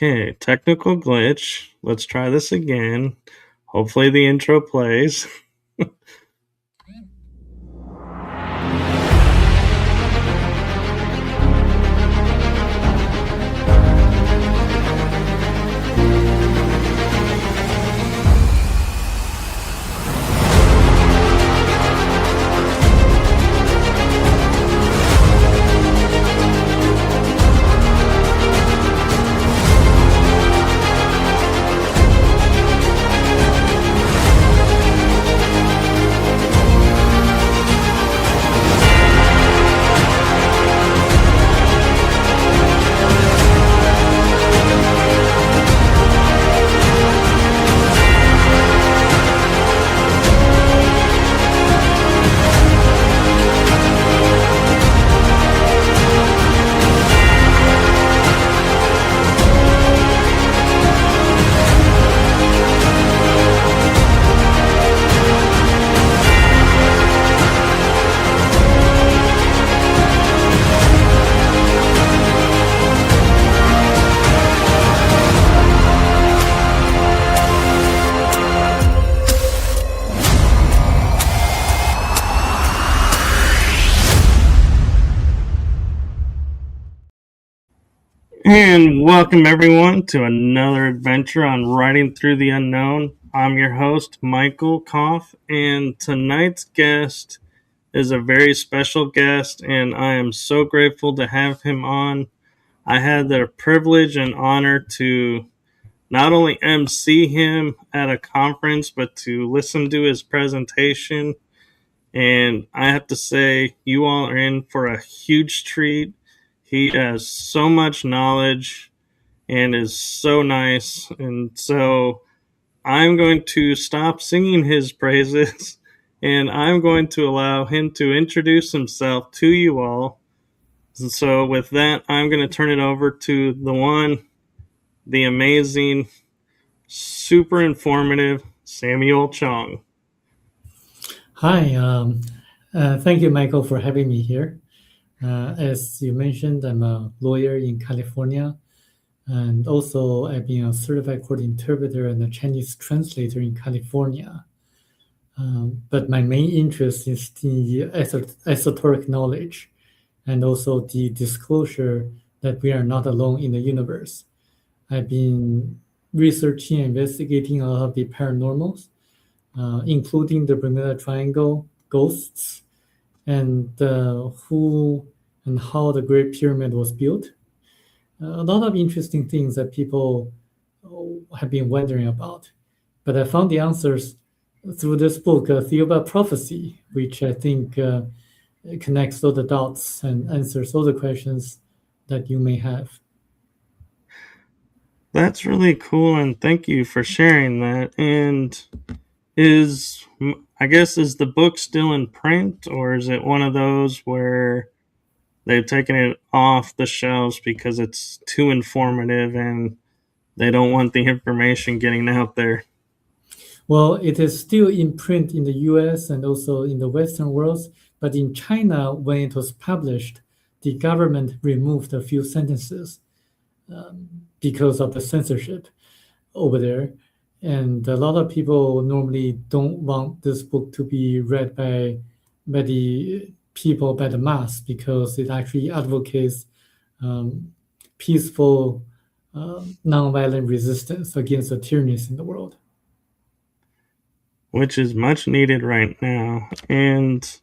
Okay, technical glitch. Let's try this again. Hopefully the intro plays. And welcome everyone to another adventure on Writing Through the Unknown. I'm your host, Michael Koff, and tonight's guest is a very special guest, and I am so grateful to have him on. I had the privilege and honor to not only MC him at a conference, but to listen to his presentation. And I have to say, you all are in for a huge treat. He has so much knowledge and is so nice. And so I'm going to stop singing his praises and I'm going to allow him to introduce himself to you all. And so with that, I'm going to turn it over to the one, the amazing, super informative Samuel Chong. Hi, thank you, Michael, for having me here. As you mentioned, I'm a lawyer in California, and also I've been a certified court interpreter and a Chinese translator in California. But my main interest is the esoteric knowledge and also the disclosure that we are not alone in the universe. I've been researching and investigating a lot of the paranormals, including the Bermuda Triangle, ghosts, and who and how the Great Pyramid was built. A lot of interesting things that people have been wondering about. But I found the answers through this book, Theory About Prophecy, which I think connects all the dots and answers all the questions that you may have. That's really cool, and thank you for sharing that. And is the book still in print, or is it one of those where they've taken it off the shelves because it's too informative and they don't want the information getting out there? Well, it is still in print in the US and also in the Western world, but in China, when it was published, the government removed a few sentences because of the censorship over there. And a lot of people normally don't want this book to be read by the people, by the mass, because it actually advocates peaceful, nonviolent resistance against the tyrannies in the world. Which is much needed right now. And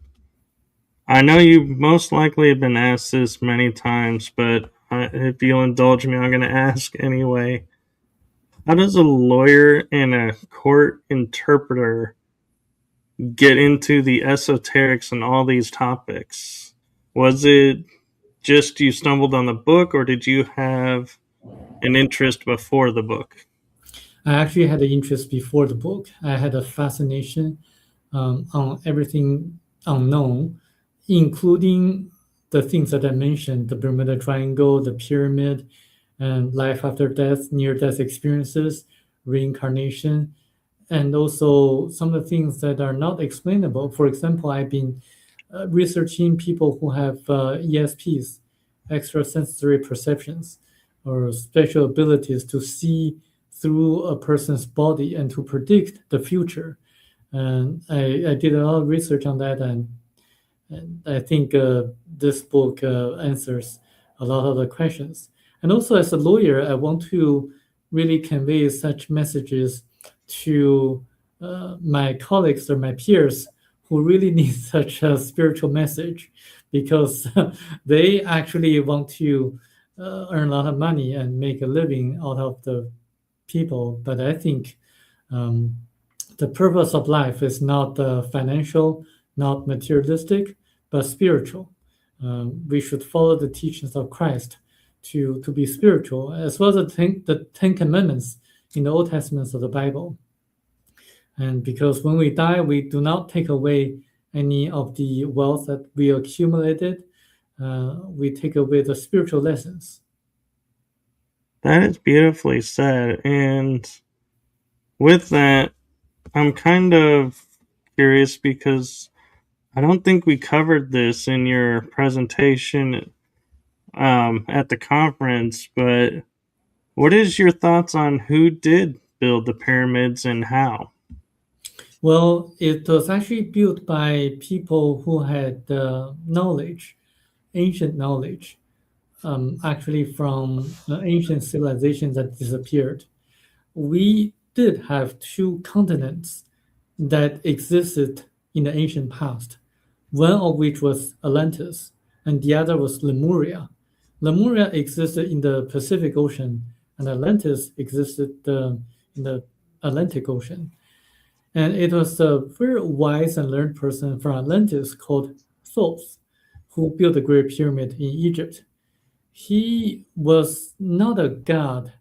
I know you most likely have been asked this many times, but if you'll indulge me, I'm going to ask anyway. How does a lawyer and a court interpreter get into the esoterics and all these topics? Was it just you stumbled on the book, or did you have an interest before the book? I actually had an interest before the book. I had a fascination on everything unknown, including the things that I mentioned, the Bermuda Triangle, the pyramid, and life after death, near-death experiences, reincarnation, and also some of the things that are not explainable. For example, I've been researching people who have ESPs, extrasensory perceptions, or special abilities to see through a person's body and to predict the future. And I did a lot of research on that, and I think this book answers a lot of the questions. And also, as a lawyer, I want to really convey such messages to my colleagues or my peers who really need such a spiritual message, because they actually want to earn a lot of money and make a living out of the people. But I think um, the purpose of life is not financial, not materialistic, but spiritual. We should follow the teachings of Christ to be spiritual, as well as the Ten Commandments in the Old Testament of the Bible. And because when we die, we do not take away any of the wealth that we accumulated. We take away the spiritual lessons. That is beautifully said. And with that, I'm kind of curious because I don't think we covered this in your presentation at the conference, but what is your thoughts on who did build the pyramids and how? Well, it was actually built by people who had knowledge, ancient knowledge, actually from ancient civilizations that disappeared. We did have two continents that existed in the ancient past, one of which was Atlantis, and the other was Lemuria. Lemuria existed in the Pacific Ocean, and Atlantis existed in the Atlantic Ocean. And it was a very wise and learned person from Atlantis called Thoth who built the Great Pyramid in Egypt. He was not a god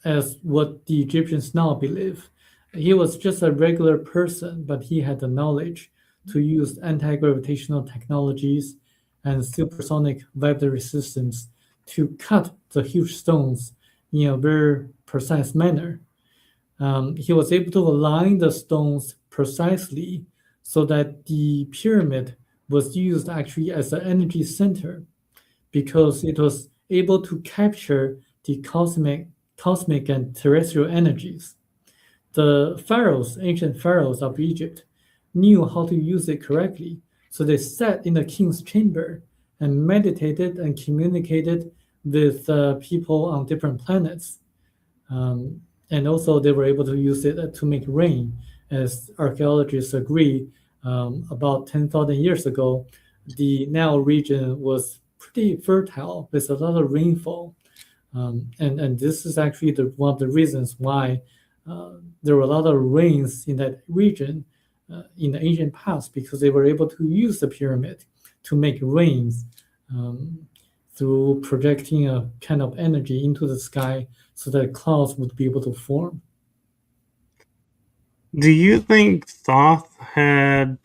as what the Egyptians now believe. He was just a regular person, but he had the knowledge to use anti-gravitational technologies and supersonic vibratory systems to cut the huge stones in a very precise manner. He was able to align the stones precisely so that the pyramid was used actually as an energy center, because it was able to capture the cosmic and terrestrial energies. The pharaohs, ancient pharaohs of Egypt, knew how to use it correctly, so they sat in the king's chamber and meditated and communicated with people on different planets. Um, and also, they were able to use it to make rain, as archaeologists agree. About 10,000 years ago, the Nile region was pretty fertile with a lot of rainfall. And this is actually one of the reasons why there were a lot of rains in that region in the ancient past, because they were able to use the pyramid to make rains through projecting a kind of energy into the sky so that clouds would be able to form. Do you think Thoth had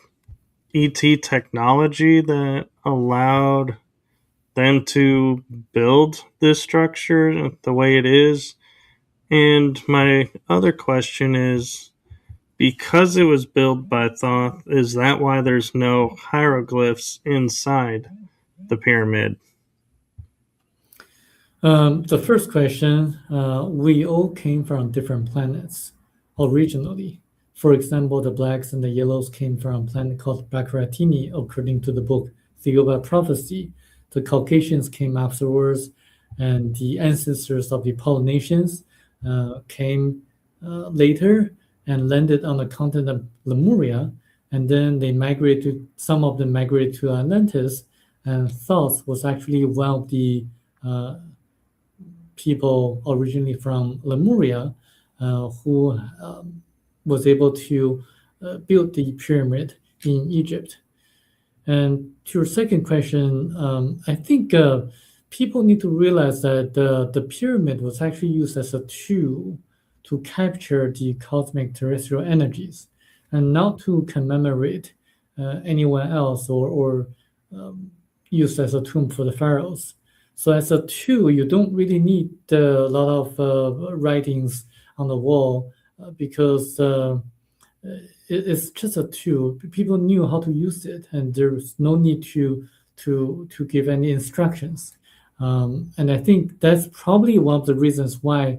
ET technology that allowed them to build this structure the way it is? And my other question is, because it was built by Thoth, is that why there's no hieroglyphs inside the pyramid? The first question, we all came from different planets originally. For example, the blacks and the yellows came from a planet called Baccaratini, according to the book Theoba Prophecy. The Caucasians came afterwards, and the ancestors of the Polynesians came later and landed on the continent of Lemuria, and then they migrated. Some of them migrated to Atlantis, and Thoth was actually one of the people originally from Lemuria who was able to build the pyramid in Egypt. And to your second question, I think people need to realize that the pyramid was actually used as a tool to capture the cosmic terrestrial energies, and not to commemorate anyone else, or used as a tomb for the pharaohs. So as a tool, you don't really need a lot of writings on the wall because it's just a tool. People knew how to use it, and there's no need to give any instructions. And I think that's probably one of the reasons why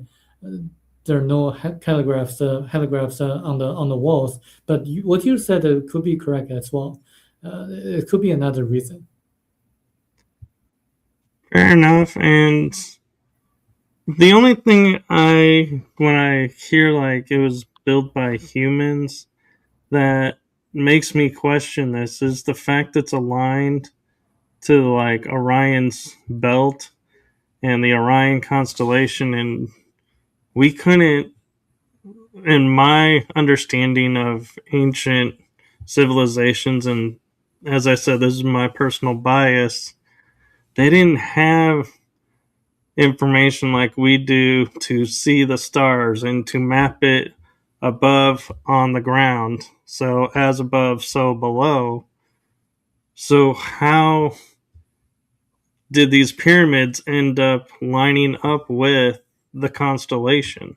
there are no heligraphs on the walls. But what you said could be correct as well. It could be another reason. Fair enough. And the only thing when I hear like it was built by humans, that makes me question this is the fact it's aligned to like Orion's belt and the Orion constellation, and we couldn't, in my understanding of ancient civilizations, and as I said, this is my personal bias, they didn't have information like we do to see the stars and to map it above on the ground. So, as above, so below. So, how did these pyramids end up lining up with the constellation?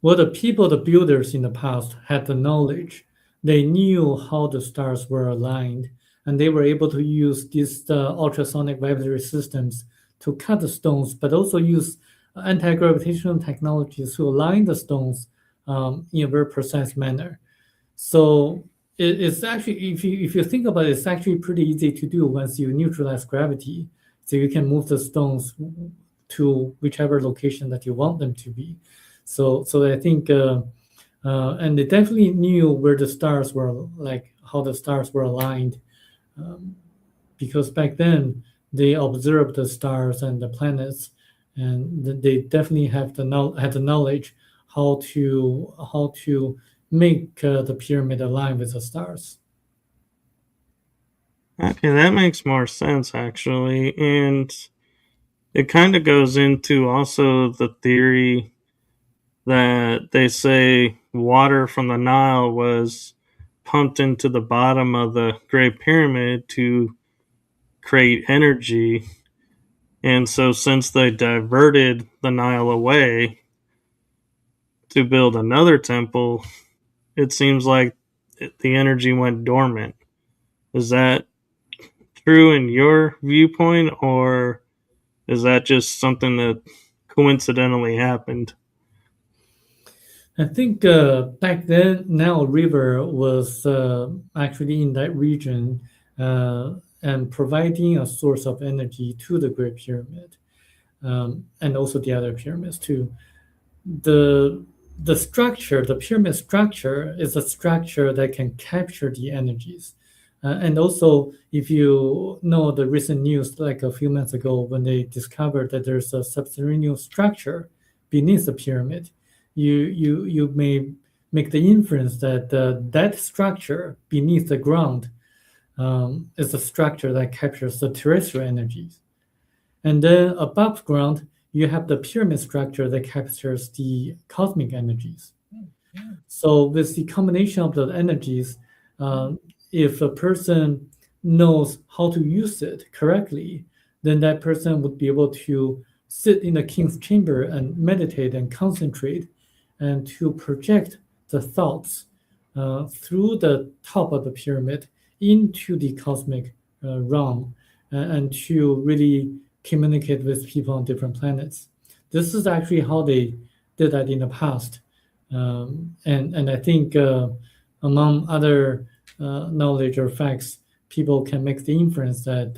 Well, the builders in the past, had the knowledge. They knew how the stars were aligned, and they were able to use these ultrasonic vibratory systems to cut the stones, but also use anti-gravitational technologies to align the stones in a very precise manner. So it's actually, if you think about it, it's actually pretty easy to do once you neutralize gravity. So you can move the stones to whichever location that you want them to be. So I think, and they definitely knew where the stars were, like how the stars were aligned, um, because back then they observed the stars and the planets, and they definitely had the knowledge how to make the pyramid align with the stars. Okay, that makes more sense actually. And it kind of goes into also the theory that they say water from the Nile was pumped into the bottom of the Great Pyramid to create energy. And so, since they diverted the Nile away to build another temple, it seems like the energy went dormant. Is that true in your viewpoint, or is that just something that coincidentally happened? I think back then, Nile River was actually in that region and providing a source of energy to the Great Pyramid, and also the other pyramids too. The the pyramid structure, is a structure that can capture the energies. And also, if you know the recent news, like a few months ago, when they discovered that there's a subterranean structure beneath the pyramid, you may make the inference that that structure beneath the ground is a structure that captures the terrestrial energies. And then above ground, you have the pyramid structure that captures the cosmic energies. So with the combination of the energies, um, if a person knows how to use it correctly, then that person would be able to sit in the king's chamber and meditate and concentrate and to project the thoughts through the top of the pyramid into the cosmic realm, and to really communicate with people on different planets. This is actually how they did that in the past. And I think among other knowledge or facts, people can make the inference that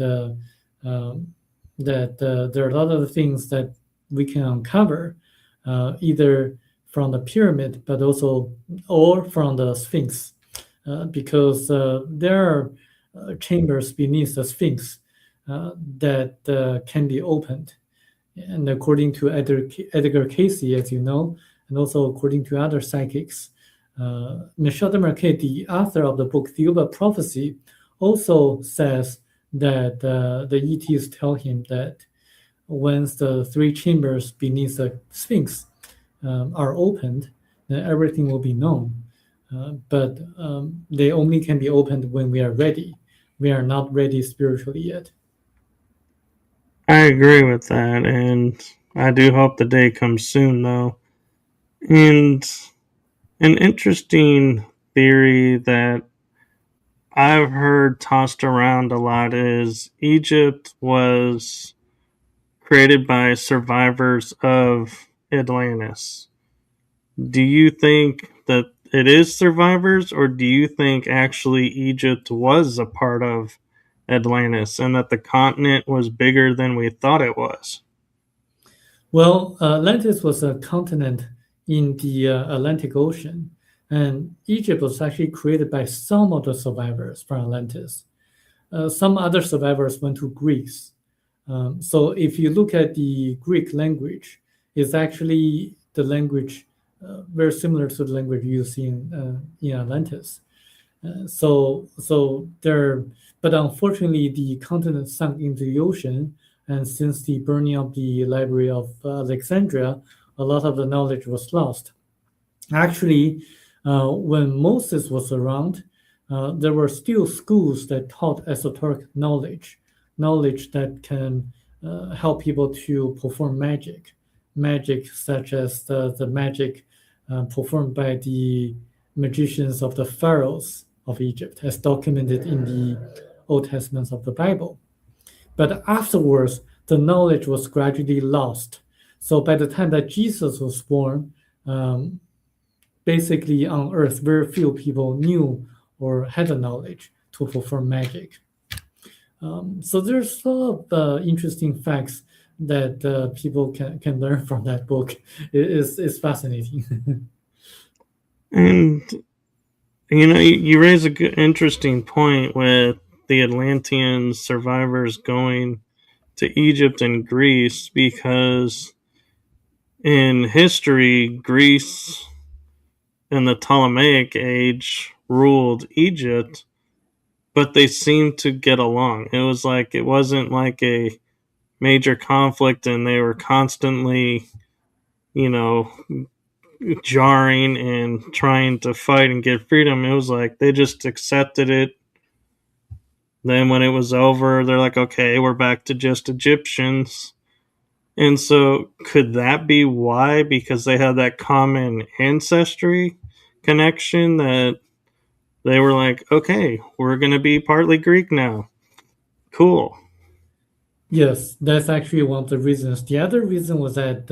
there are a lot of things that we can uncover, either from the pyramid, but also or from the Sphinx, because there are chambers beneath the Sphinx that can be opened. And according to Edgar Casey, as you know, and also according to other psychics, Michel de Marquet, the author of the book The Uber Prophecy, also says that the ETs tell him that once the three chambers beneath the Sphinx are opened, then everything will be known. But they only can be opened when we are ready. We are not ready spiritually yet. I agree with that, and I do hope the day comes soon, though. And an interesting theory that I've heard tossed around a lot is Egypt was created by survivors of Atlantis. Do you think that it is survivors, or do you think actually Egypt was a part of Atlantis and that the continent was bigger than we thought it was? Well, Atlantis was a continent in the Atlantic Ocean, and Egypt was actually created by some of the survivors from Atlantis. Some other survivors went to Greece. So if you look at the Greek language, it's actually the language very similar to the language used in Atlantis. So there, but unfortunately, the continent sunk into the ocean, and since the burning of the Library of Alexandria, a lot of the knowledge was lost. Actually, when Moses was around, there were still schools that taught esoteric knowledge that can help people to perform magic such as the magic performed by the magicians of the pharaohs of Egypt, as documented in the Old Testaments of the Bible. But afterwards, the knowledge was gradually lost. So by the time that Jesus was born, basically on Earth, very few people knew or had the knowledge to perform magic. So there's a lot of interesting facts that people can learn from that book. It's fascinating. And you raise a good, interesting point with the Atlantean survivors going to Egypt and Greece because in history, Greece in the Ptolemaic age ruled Egypt, but they seemed to get along. It wasn't like a major conflict and they were constantly, you know, jarring and trying to fight and get freedom. It was like they just accepted it. Then when it was over, they're like, okay, we're back to just Egyptians. And so could that be why? Because they had that common ancestry connection that they were like, okay, we're going to be partly Greek now. Cool. Yes, that's actually one of the reasons. The other reason was that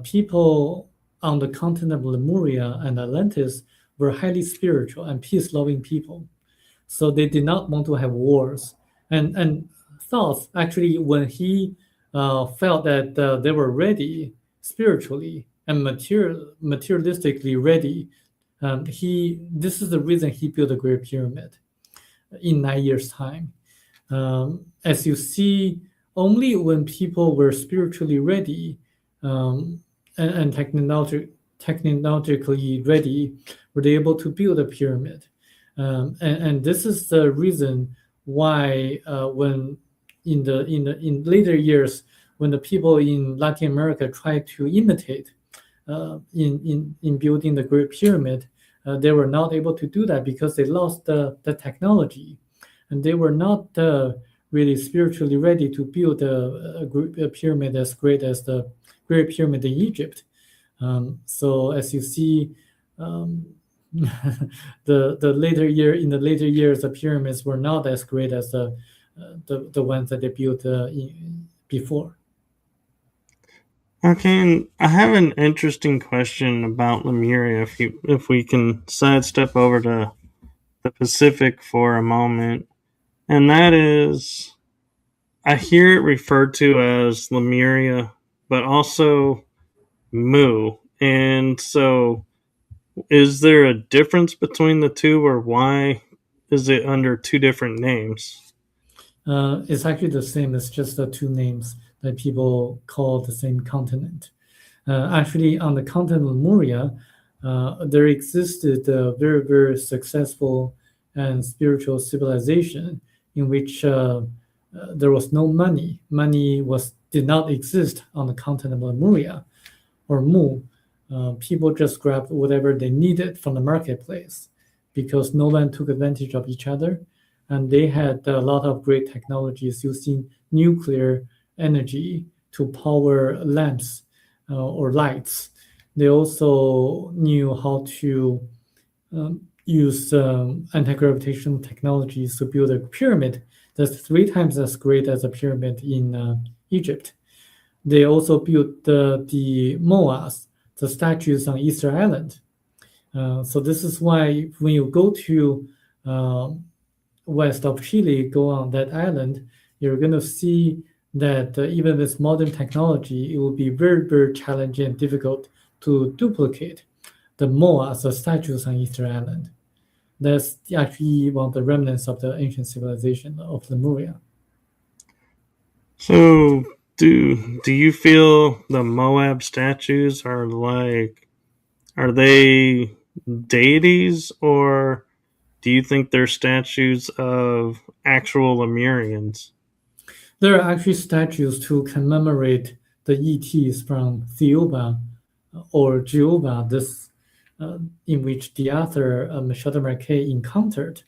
people on the continent of Lemuria and Atlantis were highly spiritual and peace-loving people. So they did not want to have wars. And Thoth, actually, when he felt that they were ready spiritually and materialistically ready, this is the reason he built the Great Pyramid in 9 years' time. As you see, only when people were spiritually ready and technologically ready were they able to build a pyramid. And this is the reason why when in later years when the people in Latin America tried to imitate in building the Great Pyramid, they were not able to do that because they lost the technology, and they were not really spiritually ready to build a pyramid as great as the Great Pyramid in Egypt. So as you see, the later years, the pyramids were not as great as the ones that they built before. Okay, and I have an interesting question about Lemuria. If we can sidestep over to the Pacific for a moment, and that is, I hear it referred to as Lemuria, but also Mu. And so, is there a difference between the two, or why is it under two different names? It's actually the same. It's just the two names that people call the same continent. Actually, on the continent of Lemuria, there existed a very, very successful and spiritual civilization in which there was no money. Money did not exist on the continent of Lemuria or Mu. People just grabbed whatever they needed from the marketplace because no one took advantage of each other. And they had a lot of great technologies using nuclear energy to power lamps or lights. They also knew how to use anti-gravitational technologies to build a pyramid that's 3 times as great as a pyramid in Egypt. They also built the moas, the statues on Easter Island. So this is why when you go to west of Chile, go on that island, you're going to see that even with modern technology, it will be very, very challenging and difficult to duplicate the moas, the statues on Easter Island. That's actually one of the remnants of the ancient civilization of Lemuria. So, do you feel the Moab statues are they deities, or do you think they're statues of actual Lemurians? There are actually statues to commemorate the ETs from Theoba or Jehovah, this in which the author Michel Marquet encountered.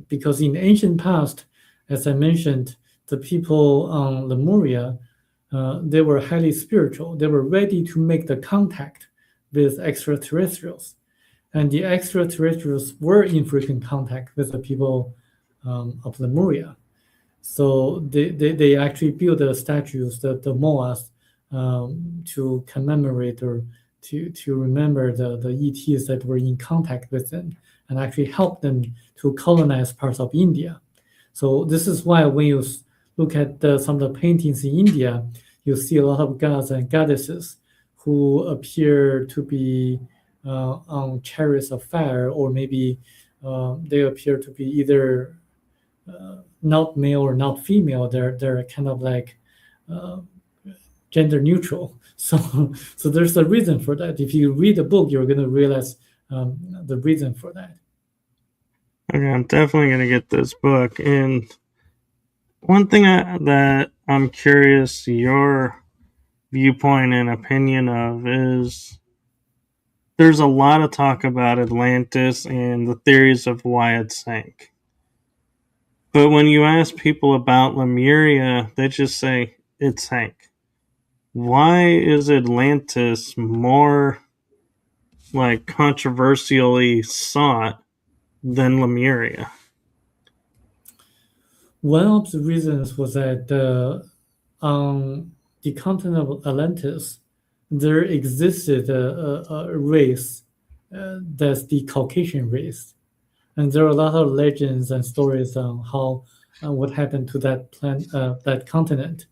Because in the ancient past, as I mentioned, the people on Lemuria, they were highly spiritual. They were ready to make the contact with extraterrestrials. And the extraterrestrials were in frequent contact with the people of Lemuria. So they actually built the statues, the moas, to commemorate or to remember the ETs that were in contact with them and actually help them to colonize parts of India. So this is why when you look at some of the paintings in India, you see a lot of gods and goddesses who appear to be on chariots of fire, or maybe they appear to be either not male or not female. They're kind of like gender neutral. So there's a reason for that. If you read the book, you're going to realize the reason for that. Okay, I'm definitely gonna get this book. And one thing that I'm curious your viewpoint and opinion of is there's a lot of talk about Atlantis and the theories of why it sank. But when you ask people about Lemuria, they just say it sank. Why is Atlantis more like controversially sought than Lemuria? One of the reasons was that on the continent of Atlantis, there existed a race that's the Caucasian race, and there are a lot of legends and stories on how what happened to that continent.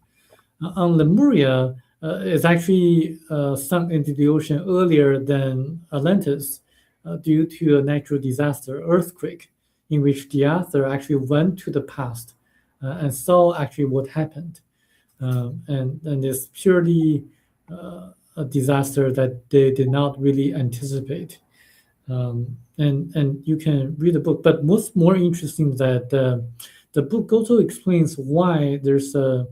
On Lemuria, is actually sunk into the ocean earlier than Atlantis due to a natural disaster, earthquake, in which the author actually went to the past and saw actually what happened. And it's purely a disaster that they did not really anticipate. And you can read the book, but what's more interesting that the book also explains why there's a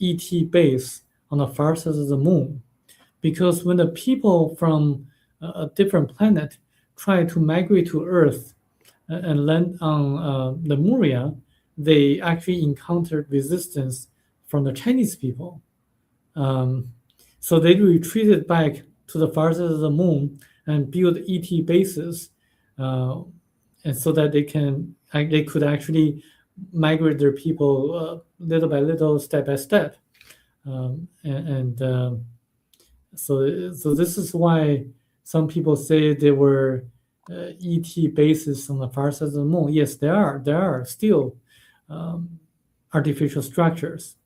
ET base on the far side of the moon, because when the people from a different planet try to migrate to Earth and land on Lemuria, they actually encountered resistance from the Chinese people. So they retreated back to the far side of the moon and built ET bases, and so that they could actually migrate their people little by little, step by step, so this is why some people say there were ET bases on the far side of the moon. Yes, there are still artificial structures,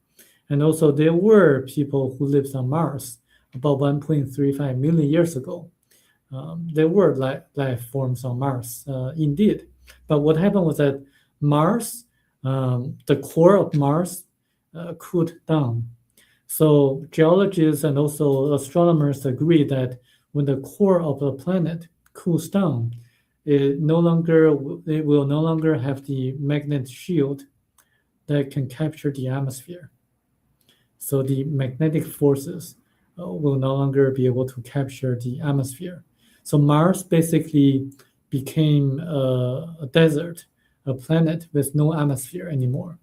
and also there were people who lived on Mars about 1.35 million years ago. There were life forms on Mars, indeed. But what happened was that Mars, the core of Mars, cooled down. So geologists and also astronomers agree that when the core of the planet cools down, it will no longer have the magnet shield that can capture the atmosphere. So the magnetic forces will no longer be able to capture the atmosphere. So Mars basically became a desert, a planet with no atmosphere anymore.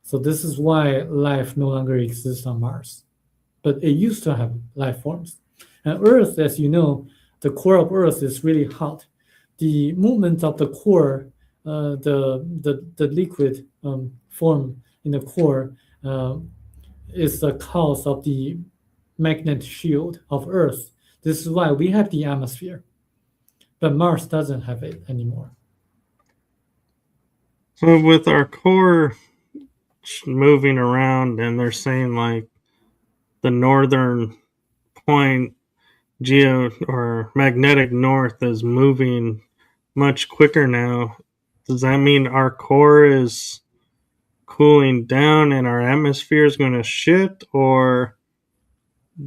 So this is why life no longer exists on Mars. But it used to have life forms. And Earth, as you know, the core of Earth is really hot. the movement of the core, the liquid form in the core is the cause of the magnet shield of Earth. This is why we have the atmosphere, but Mars doesn't have it anymore. So with our core moving around, and they're saying like the northern point geo or magnetic north is moving much quicker now. Does that mean our core is cooling down and our atmosphere is going to shift, or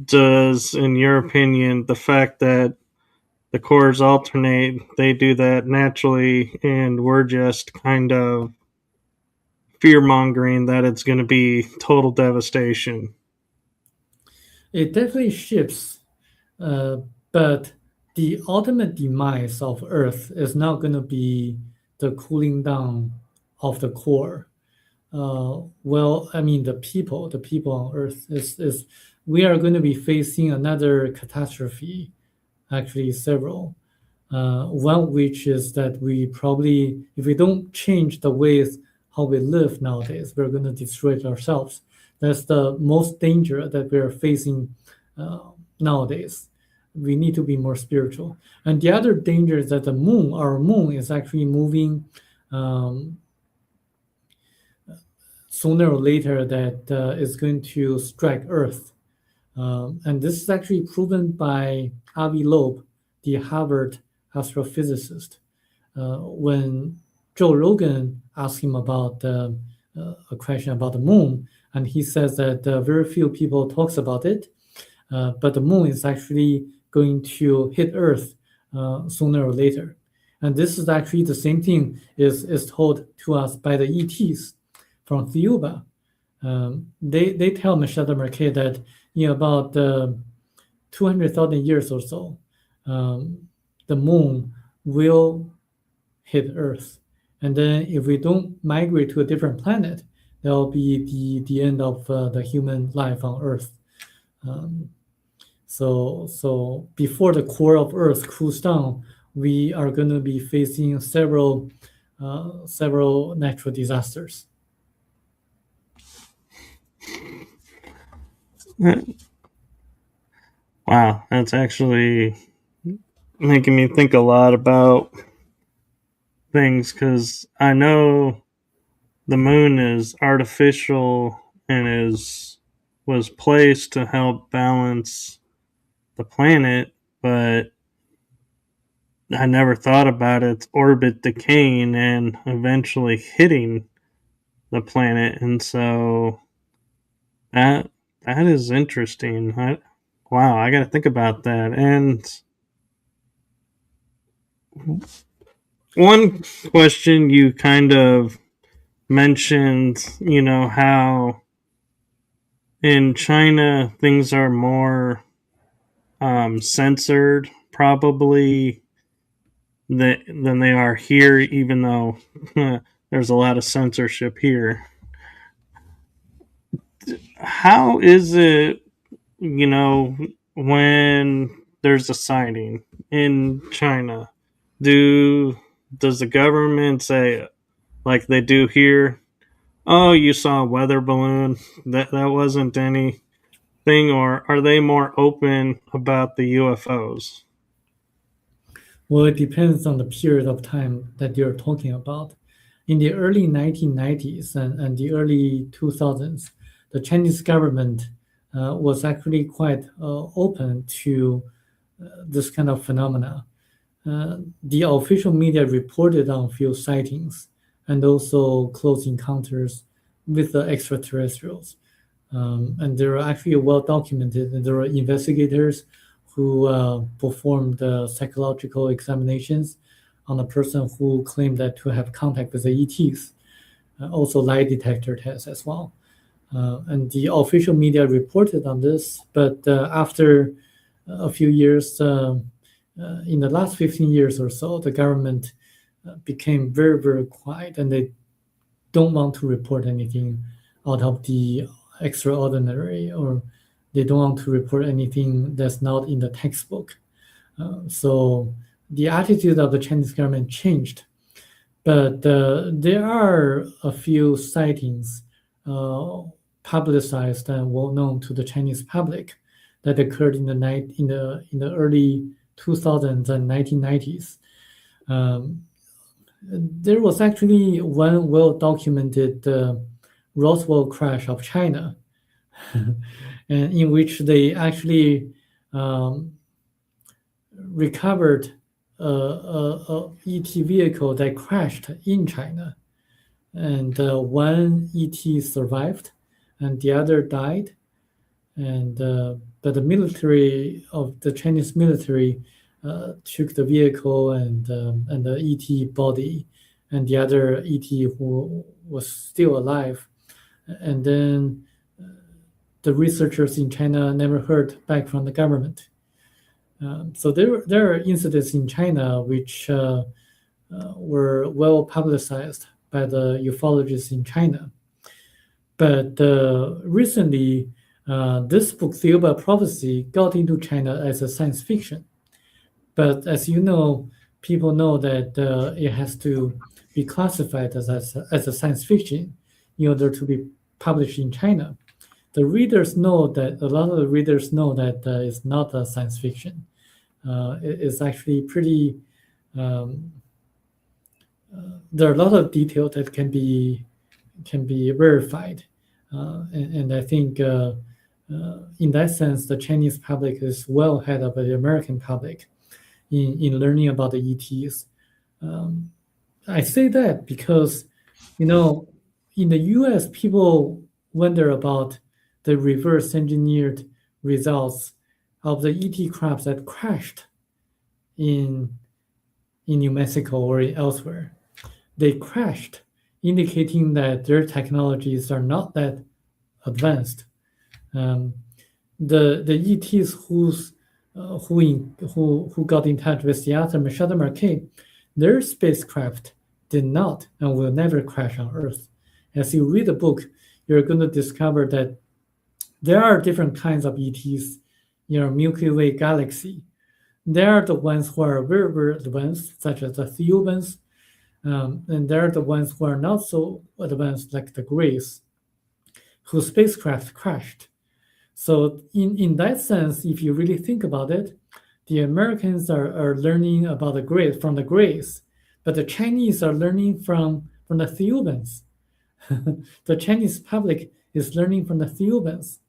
does, in your opinion, the fact that the cores alternate, they do that naturally, and we're just kind of fear mongering that it's going to be total devastation? It definitely shifts, but the ultimate demise of Earth is not going to be the cooling down of the core. Well, I mean, the people on Earth is we are going to be facing another catastrophe, actually several. One which is that we probably, if we don't change the ways how we live nowadays, we're going to destroy it ourselves. That's the most danger that we're facing nowadays. We need to be more spiritual. And the other danger is that our moon, is actually moving sooner or later that is going to strike Earth. And this is actually proven by Avi Loeb, the Harvard astrophysicist. When Joe Rogan asked him about a question about the moon, and he says that very few people talks about it, but the moon is actually going to hit Earth sooner or later. And this is actually the same thing is told to us by the ETs from Thiuba. They tell Michel de Marquet that in about 200,000 years or so, the moon will hit Earth. And then if we don't migrate to a different planet, that will be the end of the human life on Earth. So before the core of Earth cools down, we are going to be facing several natural disasters. Wow, that's actually making me think a lot about things, because I know the moon is artificial and was placed to help balance the planet, but I never thought about its orbit decaying and eventually hitting the planet, and so that is interesting. Wow, I got to think about that. And one question you kind of mentioned, how in China things are more censored, probably, than they are here, even though there's a lot of censorship here. How is it, when there's a sighting in China? Does the government say, like they do here, "Oh, you saw a weather balloon. That wasn't anything," or are they more open about the UFOs? Well, it depends on the period of time that you're talking about. In the early 1990s and the early 2000s, the Chinese government was actually quite open to this kind of phenomena. The official media reported on few sightings and also close encounters with the extraterrestrials. And they were actually well documented, and there were investigators who performed psychological examinations on a person who claimed that to have contact with the ETs, also lie detector tests as well. And the official media reported on this, but after a few years, in the last 15 years or so, the government became very, very quiet, and they don't want to report anything out of the extraordinary, or they don't want to report anything that's not in the textbook. So the attitude of the Chinese government changed. But there are a few sightings uh, publicized and well known to the Chinese public that occurred in the night in the early 2000s and 1990s. Um, there was actually one well documented Roswell crash of China, and in which they actually um, recovered a ET vehicle that crashed in China, and one ET survived, and the other died. And but the Chinese military took the vehicle and the ET body, and the other ET who was still alive. And then the researchers in China never heard back from the government. So there are incidents in China which were well publicized by the ufologists in China. But recently, this book, Theory of Prophecy, got into China as a science fiction. But as you know, people know that it has to be classified as a science fiction in order to be published in China. The readers know that a lot of the readers know that it's not a science fiction. It's actually pretty. Um, there are a lot of detail that can be verified, and I think in that sense, the Chinese public is well ahead of the American public in learning about the ETs. Um, I say that because, you know, in the U.S., people wonder about the reverse engineered results of the ET crabs that crashed in New Mexico or elsewhere. They crashed, indicating that their technologies are not that advanced. Um, the ETs who got in touch with Seattle and Shuttle Marquet, their spacecraft did not and will never crash on Earth. As you read the book, you're going to discover that there are different kinds of ETs in our Milky Way galaxy. There are the ones who are very, very advanced, such as the Theobans, and there are the ones who are not so advanced, like the Grays, whose spacecraft crashed. So in that sense, if you really think about it, the Americans are learning about the Greys from the Greys, but the Chinese are learning from the Theobans. The Chinese public is learning from the Theobans.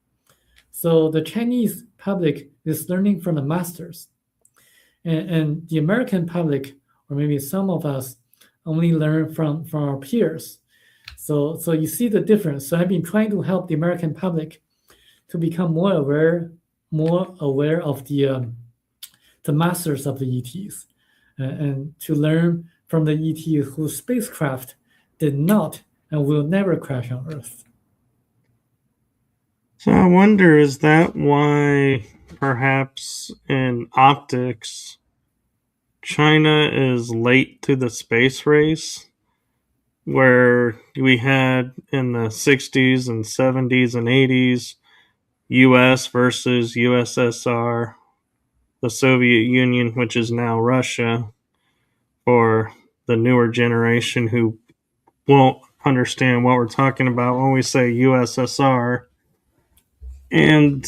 So the Chinese public is learning from the masters. And the American public, or maybe some of us, only learn from our peers. So you see the difference. So I've been trying to help the American public to become more aware of the masters of the ETs, and to learn from the ETs whose spacecraft did not and will never crash on Earth. So I wonder, is that why perhaps in optics China is late to the space race, where we had in the 60s and 70s and 80s US versus USSR, the Soviet Union, which is now Russia, for the newer generation who won't understand what we're talking about when we say USSR. And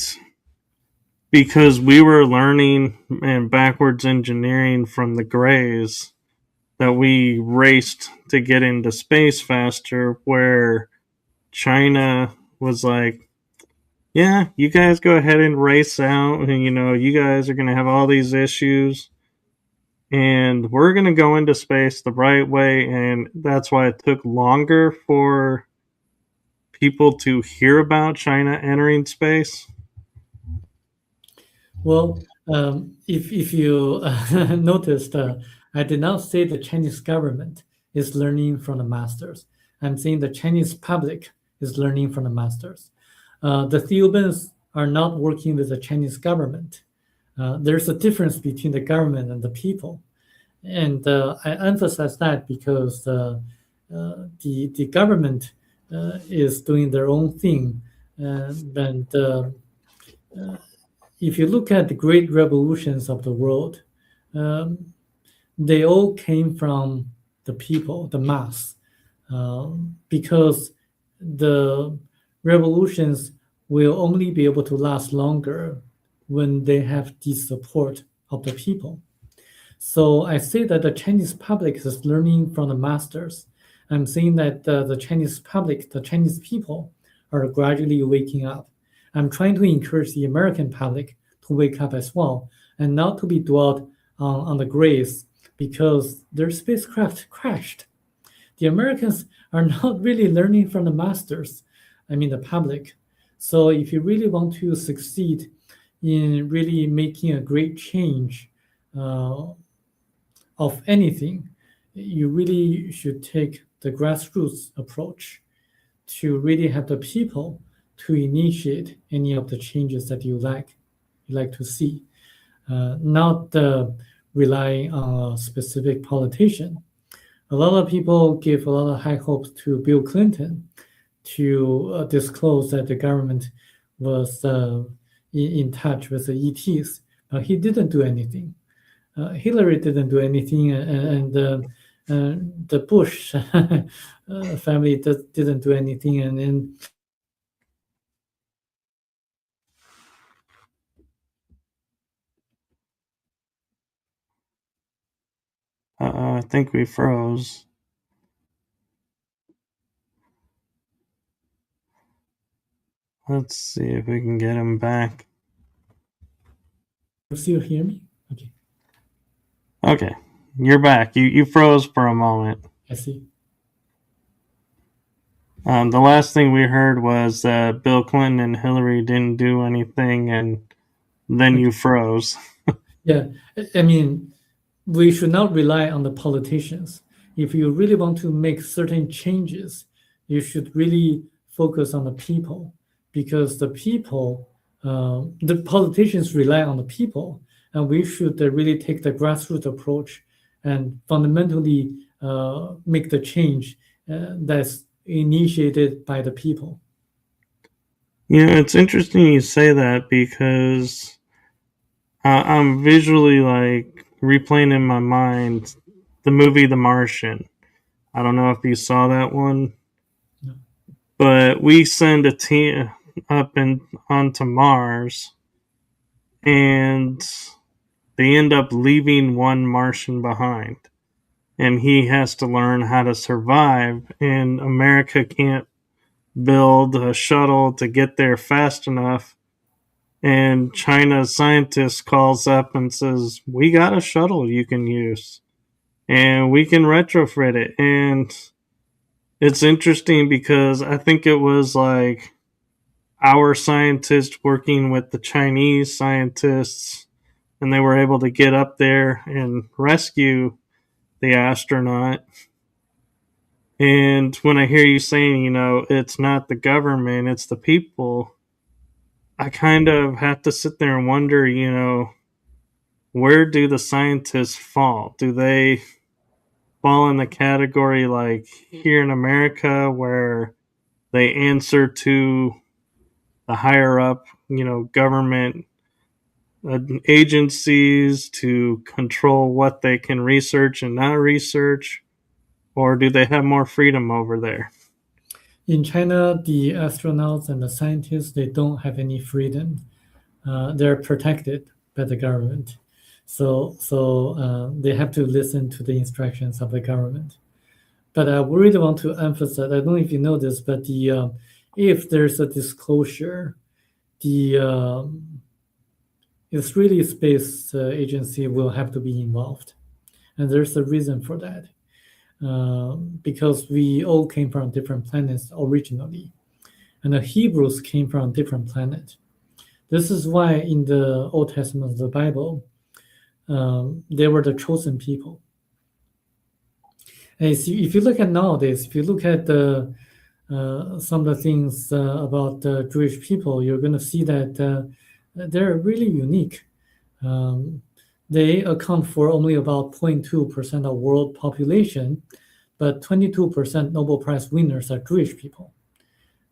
because we were learning and backwards engineering from the Greys, that we raced to get into space faster, where China was like, yeah, you guys go ahead and race out, and you guys are going to have all these issues, and we're going to go into space the right way. And that's why it took longer for people to hear about China entering space. Well, if you noticed, I did not say the Chinese government is learning from the masters. I'm saying the Chinese public is learning from the masters. The Theobans are not working with the Chinese government. There's a difference between the government and the people. And I emphasize that because the government is doing their own thing. And if you look at the great revolutions of the world, they all came from the people, the mass, because the revolutions will only be able to last longer when they have the support of the people. So I say that the Chinese public is learning from the masters. I'm saying that the Chinese public, the Chinese people, are gradually waking up. I'm trying to encourage the American public to wake up as well and not to be dwelled on the graves because their spacecraft crashed. The Americans are not really learning from the masters, I mean the public. So if you really want to succeed in really making a great change of anything, you really should take the grassroots approach to really have the people to initiate any of the changes that you like to see, not relying on a specific politician. A lot of people give a lot of high hopes to Bill Clinton to disclose that the government was in touch with the ETs, but he didn't do anything. Hillary didn't do anything, and the Bush family didn't do anything, and then I think we froze. Let's see if we can get him back. you still hear me? Okay, Okay, you're back. You froze for a moment. I see. The last thing we heard was that Bill Clinton and Hillary didn't do anything, and then you froze. Yeah, I mean, we should not rely on the politicians. If you really want to make certain changes, you should really focus on the people because the people, the politicians rely on the people, and we should really take the grassroots approach and fundamentally make the change that's initiated by the people. It's interesting you say that because I'm visually like replaying in my mind the movie The Martian. I don't know if you saw that one, No. but we send a team up and onto Mars, and they end up leaving one Martian behind, and he has to learn how to survive. And America can't build a shuttle to get there fast enough. And China's scientist calls up and says, "We got a shuttle you can use, and we can retrofit it." And it's interesting because I think it was like our scientists working with the Chinese scientists, and they were able to get up there and rescue the astronaut. And when I hear you saying, it's not the government, it's the people, I kind of have to sit there and wonder, where do the scientists fall? Do they fall in the category like here in America where they answer to the higher up, government agencies to control what they can research and not research? Or do they have more freedom over there? In China, the astronauts and the scientists, they don't have any freedom. They're protected by the government. So they have to listen to the instructions of the government. But I really want to emphasize, I don't know if you know this, but if there's a disclosure, the Israeli Space Agency will have to be involved. And there's a reason for that. Because we all came from different planets originally. And the Hebrews came from a different planet. This is why in the Old Testament of the Bible, they were the chosen people. And if you look at nowadays, if you look at some of the things about the Jewish people, you're going to see that they're really unique. They account for only about 0.2% of world population, but 22% Nobel Prize winners are Jewish people.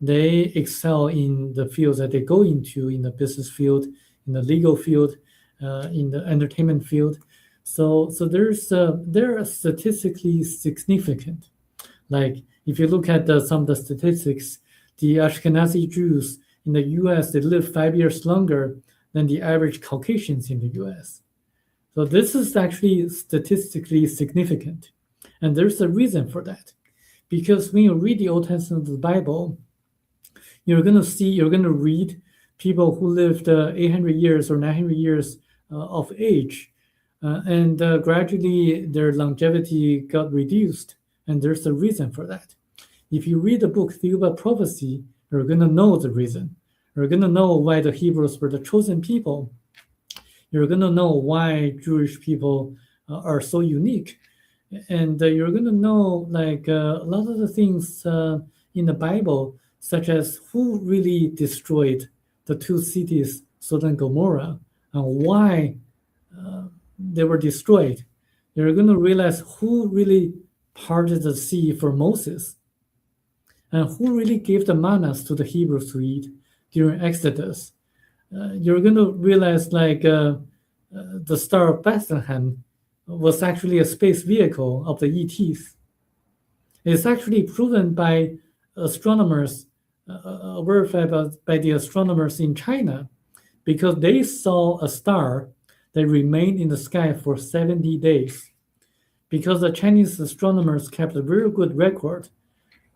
They excel in the fields that they go into, in the business field, in the legal field, in the entertainment field. So they're statistically significant. Like if you look at some of the statistics, the Ashkenazi Jews in the U.S. they live 5 years longer than the average Caucasians in the U.S. So this is actually statistically significant, and there's a reason for that. Because when you read the Old Testament of the Bible, you're gonna read people who lived 800 years or 900 years of age, and gradually their longevity got reduced, and there's a reason for that. If you read the book Theoba Prophecy, you're gonna know the reason. You're gonna know why the Hebrews were the chosen people. You're gonna know why Jewish people are so unique, and you're gonna know like a lot of the things in the Bible, such as who really destroyed the two cities, Sodom and Gomorrah, and why they were destroyed. You're gonna realize who really parted the sea for Moses, and who really gave the mannas to the Hebrews to eat during Exodus. You're gonna realize like the Star of Bethlehem was actually a space vehicle of the ETs. It's actually proven by astronomers, verified by the astronomers in China, because they saw a star that remained in the sky for 70 days. Because the Chinese astronomers kept a very good record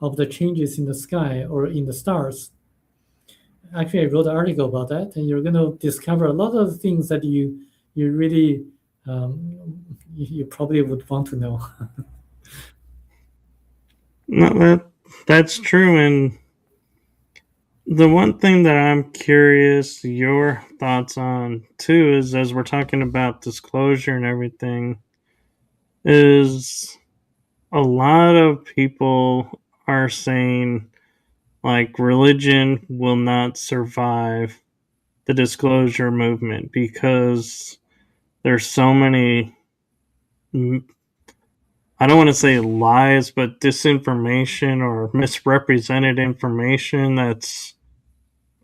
of the changes in the sky or in the stars. Actually, I wrote an article about that, and you're going to discover a lot of things that you really you probably would want to know. No, that's true. And the one thing that I'm curious your thoughts on too is, as we're talking about disclosure and everything, is a lot of people are saying like religion will not survive the disclosure movement because there's so many, I don't want to say lies, but disinformation or misrepresented information that's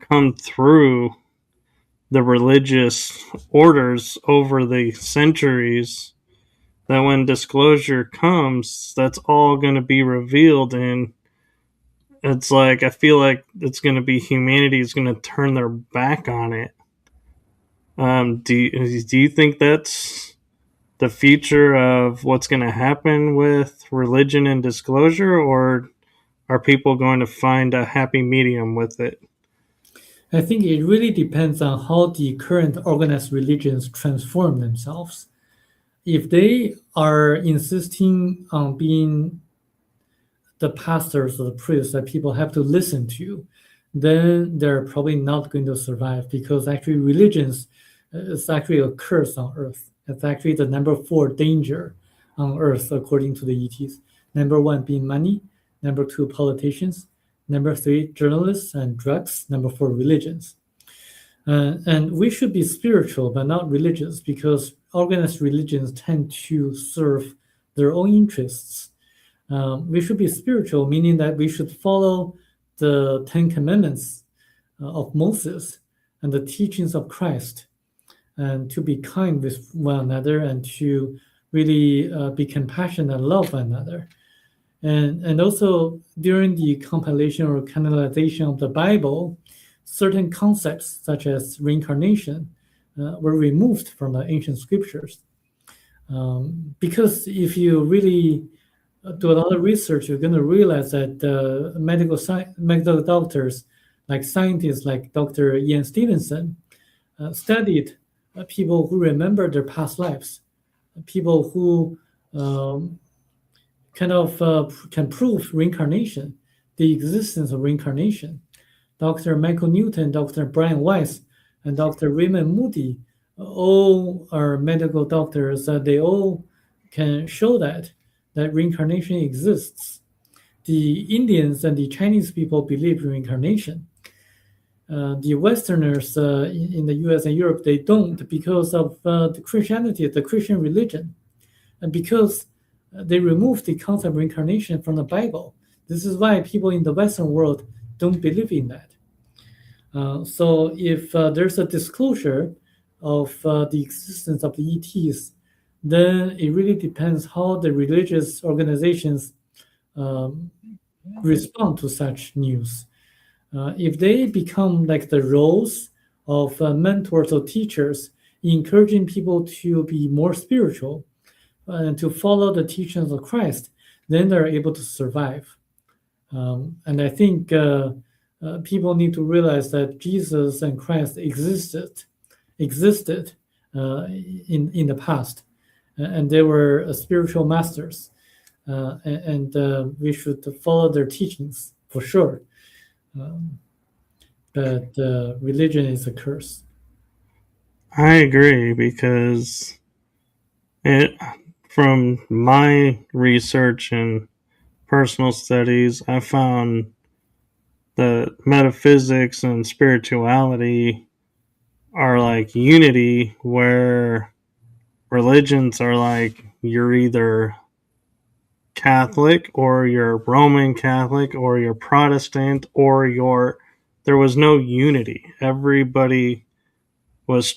come through the religious orders over the centuries, that when disclosure comes, that's all going to be revealed. And it's like, I feel like it's going to be humanity is going to turn their back on it. Do you think that's the future of what's going to happen with religion and disclosure, or are people going to find a happy medium with it? I think it really depends on how the current organized religions transform themselves. If they are insisting on being the pastors or the priests that people have to listen to, then they're probably not going to survive, because actually religions is actually a curse on earth. It's actually the number 4 danger on earth according to the ETs. Number 1 being money, number 2 politicians, number 3 journalists and drugs, number 4 religions. And we should be spiritual but not religious, because organized religions tend to serve their own interests. We should be spiritual, meaning that we should follow the 10 Commandments of Moses and the teachings of Christ, and to be kind with one another, and to really be compassionate and love one another. And also during the compilation or canonization of the Bible, certain concepts such as reincarnation were removed from the ancient scriptures. Because if you really do a lot of research, you're going to realize that medical doctors, like scientists like Dr. Ian Stevenson, studied people who remember their past lives, people who can prove reincarnation, the existence of reincarnation. Dr. Michael Newton, Dr. Brian Weiss, and Dr. Raymond Moody all are medical doctors. They all can show that reincarnation exists. The Indians and the Chinese people believe in reincarnation. The Westerners in the US and Europe, they don't, because of the Christianity, the Christian religion, and because they removed the concept of reincarnation from the Bible. This is why people in the Western world don't believe in that. So if there's a disclosure of the existence of the ETs, then it really depends how the religious organizations um, respond to such news. If they become like the roles of mentors or teachers, encouraging people to be more spiritual and to follow the teachings of Christ, then they're able to survive. And I think people need to realize that Jesus and Christ existed in the past, and they were spiritual masters, and we should follow their teachings for sure. Um, but religion is a curse. I agree because it, from my research and personal studies, I found that metaphysics and spirituality are like unity, where religions are like you're either Catholic or you're Roman Catholic or you're Protestant or you're there was no unity. Everybody was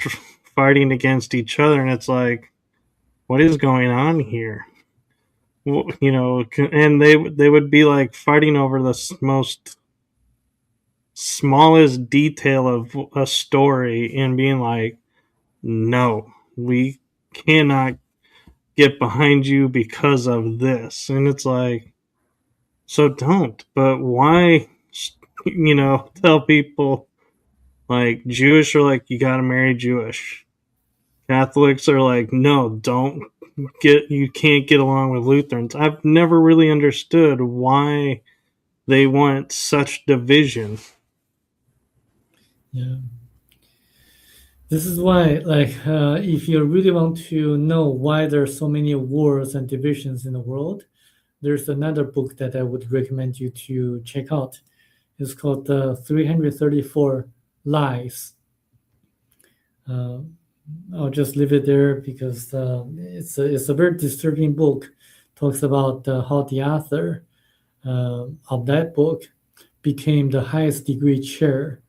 fighting against each other, and it's like, what is going on here? You know, and they would be like fighting over the most smallest detail of a story and being like, no, we cannot get behind you because of this. And it's like, so don't. But why, tell people like Jewish are like, you got to marry Jewish. Catholics are like, no, don't you can't get along with Lutherans. I've never really understood why they want such division. Yeah. This is why, like, if you really want to know why there are so many wars and divisions in the world, there's another book that I would recommend you to check out. It's called The 334 Lies. Uh, I'll just leave it there because it's a very disturbing book. Talks about how the author of that book became the highest degree chair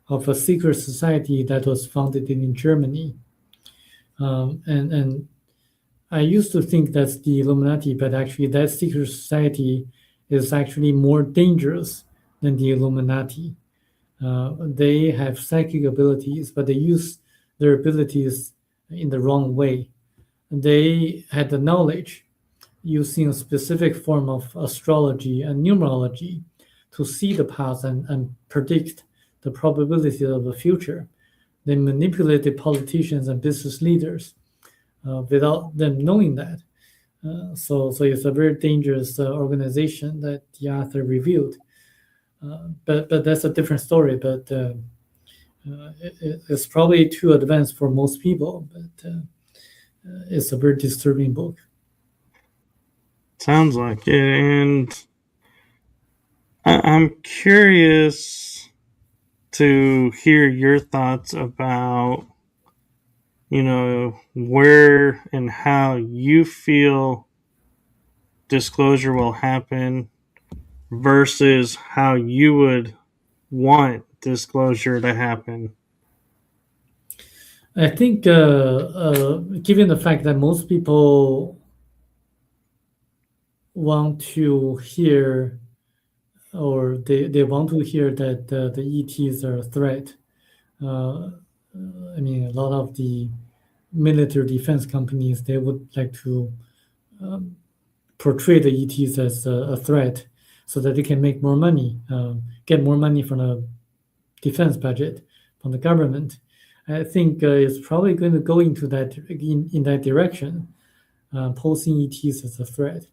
of a secret society that was founded in Germany. And I used to think that's the Illuminati, but actually that secret society is actually more dangerous than the Illuminati. They have psychic abilities, but they use their abilities in the wrong way. They had the knowledge using a specific form of astrology and numerology to see the past and predict the probability of the future. They manipulated politicians and business leaders without them knowing that. So it's a very dangerous organization that the author revealed. But that's a different story. But it's probably too advanced for most people. But it's a very disturbing book. Sounds like it. And I'm curious to hear your thoughts about, where and how you feel disclosure will happen versus how you would want disclosure to happen. I think, given the fact that most people want to hear or they want to hear that the ETs are a threat. I mean, a lot of the military defense companies, they would like to portray the ETs as a threat so that they can make more money, get more money from the defense budget, from the government. I think it's probably going to go into that in that direction, posing ETs as a threat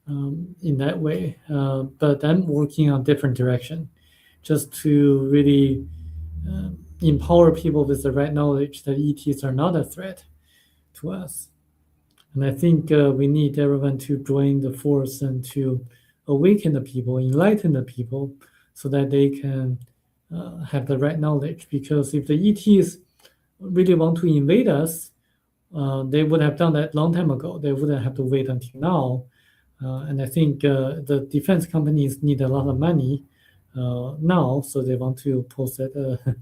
in that way. But I'm working on different direction, just to really empower people with the right knowledge that ETs are not a threat to us. And I think we need everyone to join the force and to awaken the people, enlighten the people, so that they can have the right knowledge. Because if the ETs really want to invade us, they would have done that long time ago. They wouldn't have to wait until now. And I think the defense companies need a lot of money now, so they want to post that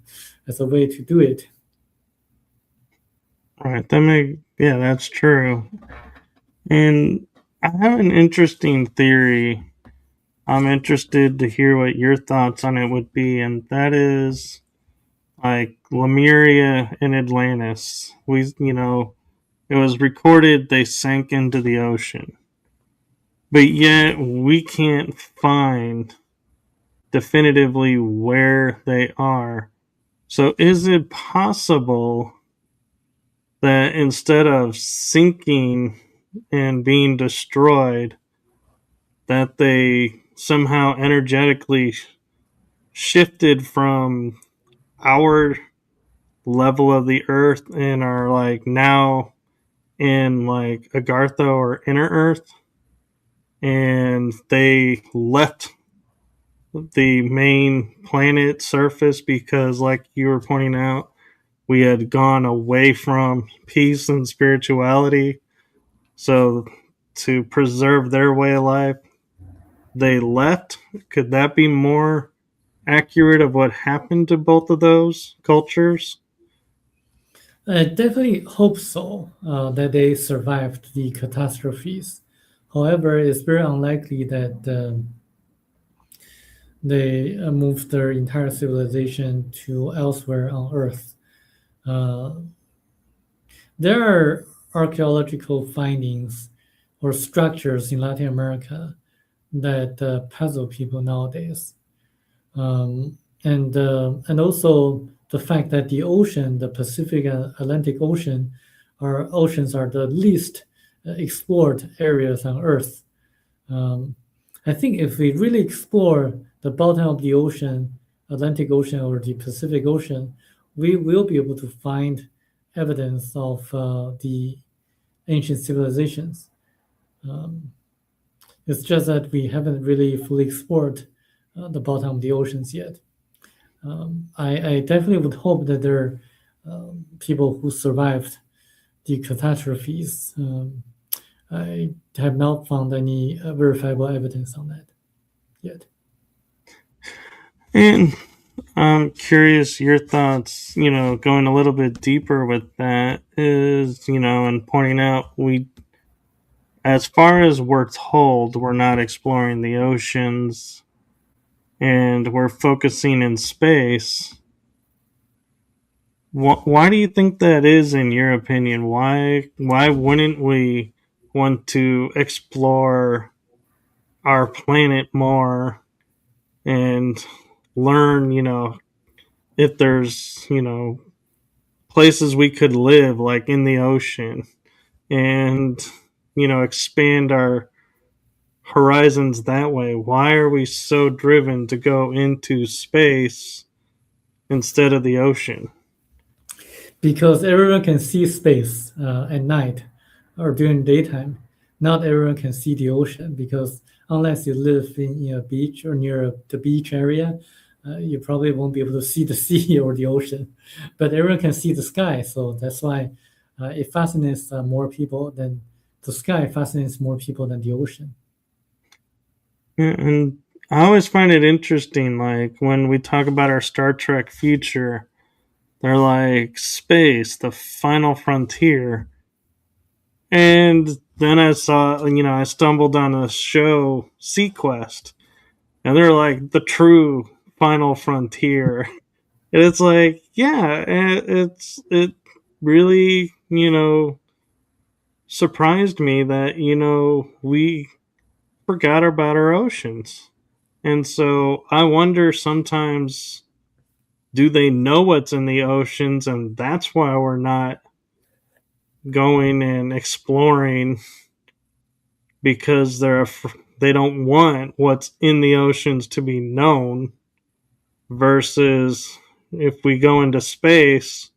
as a way to do it. Right. That's true. And I have an interesting theory. I'm interested to hear what your thoughts on it would be, and that is like Lemuria and Atlantis. It was recorded they sank into the ocean, but yet we can't find definitively where they are. So, is it possible that instead of sinking and being destroyed, that they somehow energetically shifted from our level of the earth and are like now in like Agartha or inner earth, and they left the main planet surface because, like you were pointing out, we had gone away from peace and spirituality. So, to preserve their way of life, they left. Could that be more accurate of what happened to both of those cultures? I definitely hope so, that they survived the catastrophes. However, it's very unlikely that they moved their entire civilization to elsewhere on Earth. Uh, there are archaeological findings or structures in Latin America that puzzle people nowadays. And also the fact that the ocean, the Pacific and Atlantic Ocean, are oceans are the least explored areas on Earth. Um, I think if we really explore the bottom of the ocean, Atlantic Ocean or the Pacific Ocean, we will be able to find evidence of the ancient civilizations. Um, it's just that we haven't really fully explored the bottom of the oceans yet. I definitely would hope that there are people who survived the catastrophes. I have not found any verifiable evidence on that yet. And I'm curious your thoughts, going a little bit deeper with that is, and pointing out as far as we're told, we're not exploring the oceans and we're focusing in space. Why do you think that is, in your opinion? Why wouldn't we want to explore our planet more and learn, if there's, places we could live like in the ocean and, expand our horizons that way? Why are we so driven to go into space instead of the ocean? Because everyone can see space at night or during daytime. Not everyone can see the ocean because unless you live in a beach or near the beach area, you probably won't be able to see the sea or the ocean. But everyone can see the sky, so that's why it fascinates more people than the sky fascinates more people than the ocean. And I always find it interesting, like when we talk about our Star Trek future, they're like space, the final frontier. And then I stumbled on a show, Sequest, and they're like the true final frontier. And it's like, yeah, it really, surprised me that, we forgot about our oceans. And so I wonder sometimes, do they know what's in the oceans and that's why we're not going and exploring, because they don't want what's in the oceans to be known, versus if we go into space,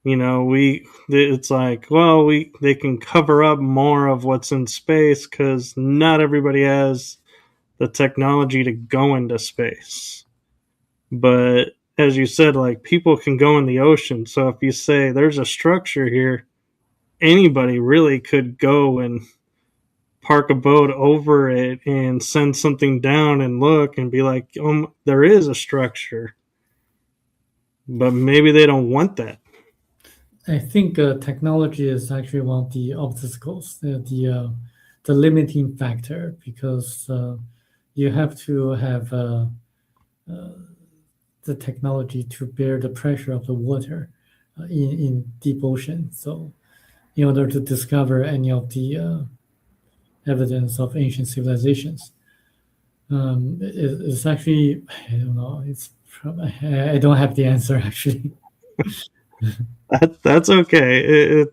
we it's like, well, we they can cover up more of what's in space cuz not everybody has the technology to go into space. But as you said, like people can go in the ocean. So if you say there's a structure here, anybody really could go and park a boat over it and send something down and look and be like, there is a structure. But maybe they don't want that. I think technology is actually one of the obstacles, the limiting factor, because you have to have the technology to bear the pressure of the water in deep ocean. So, in order to discover any of the evidence of ancient civilizations, it's actually, I don't know. I don't have the answer actually. That's okay.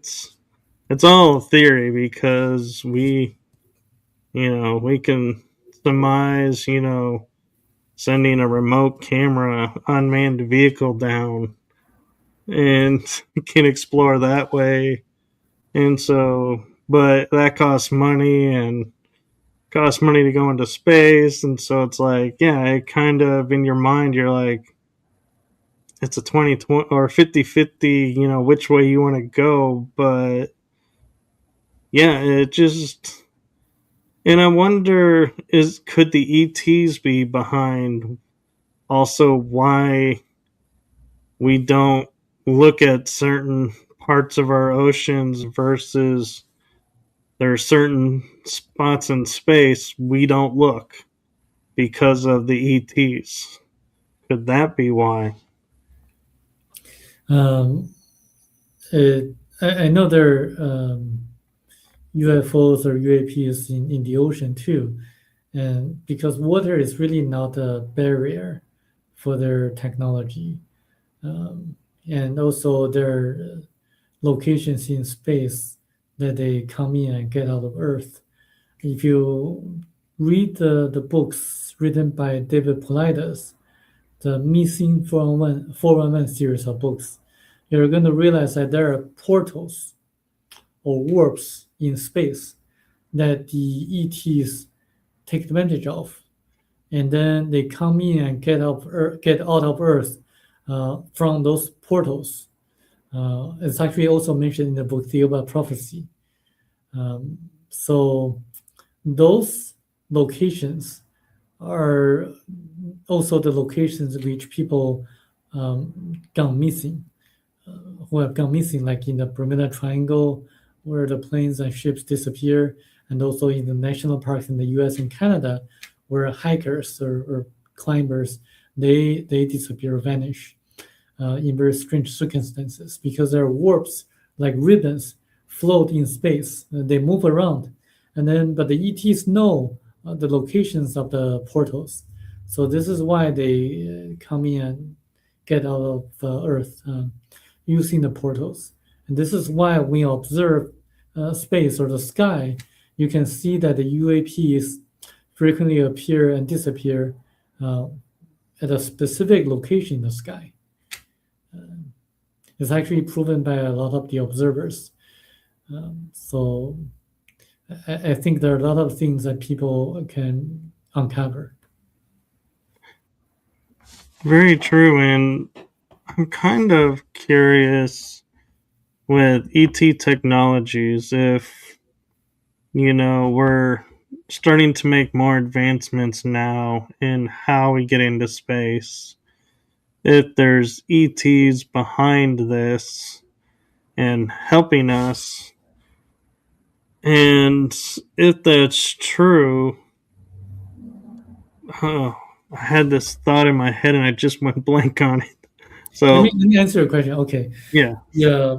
It's all theory because we can surmise, sending a remote camera unmanned vehicle down and can explore that way. And so, but that costs money and costs money to go into space. And so it's like, yeah, it kind of in your mind, you're like, it's a 20 or 50-50, which way you want to go. But yeah, it just, and I wonder, could the ETs be behind also why we don't look at certain parts of our oceans versus there are certain spots in space we don't look because of the ETs. Could that be why? Um, I know there are UFOs or UAPs in the ocean too, and because water is really not a barrier for their technology, um, and also their locations in space that they come in and get out of Earth. If you read the books written by David Paulides, the Missing 411 series of books, you're going to realize that there are portals or warps in space that the ETs take advantage of, and then they come in and get out of Earth from those portals. It's actually also mentioned in the book Theoba about Prophecy. So those locations are also the locations which people gone missing, who have gone missing, like in the Bermuda Triangle, where the planes and ships disappear, and also in the national parks in the U.S. and Canada, where hikers or climbers they disappear, vanish in very strange circumstances because their warps, like ribbons, float in space. They move around, and then but the ETs know the locations of the portals, so this is why they come in and get out of Earth using the portals. And this is why when you observe space or the sky, you can see that the UAPs frequently appear and disappear uh, at a specific location in the sky. It's actually proven by a lot of the observers. So I think there are a lot of things that people can uncover. Very true. And I'm kind of curious with ET technologies if, we're starting to make more advancements now in how we get into space. If there's ETs behind this and helping us, and if that's true, oh, I had this thought in my head and I just went blank on it. So, Let me answer your question. Okay, yeah, yeah.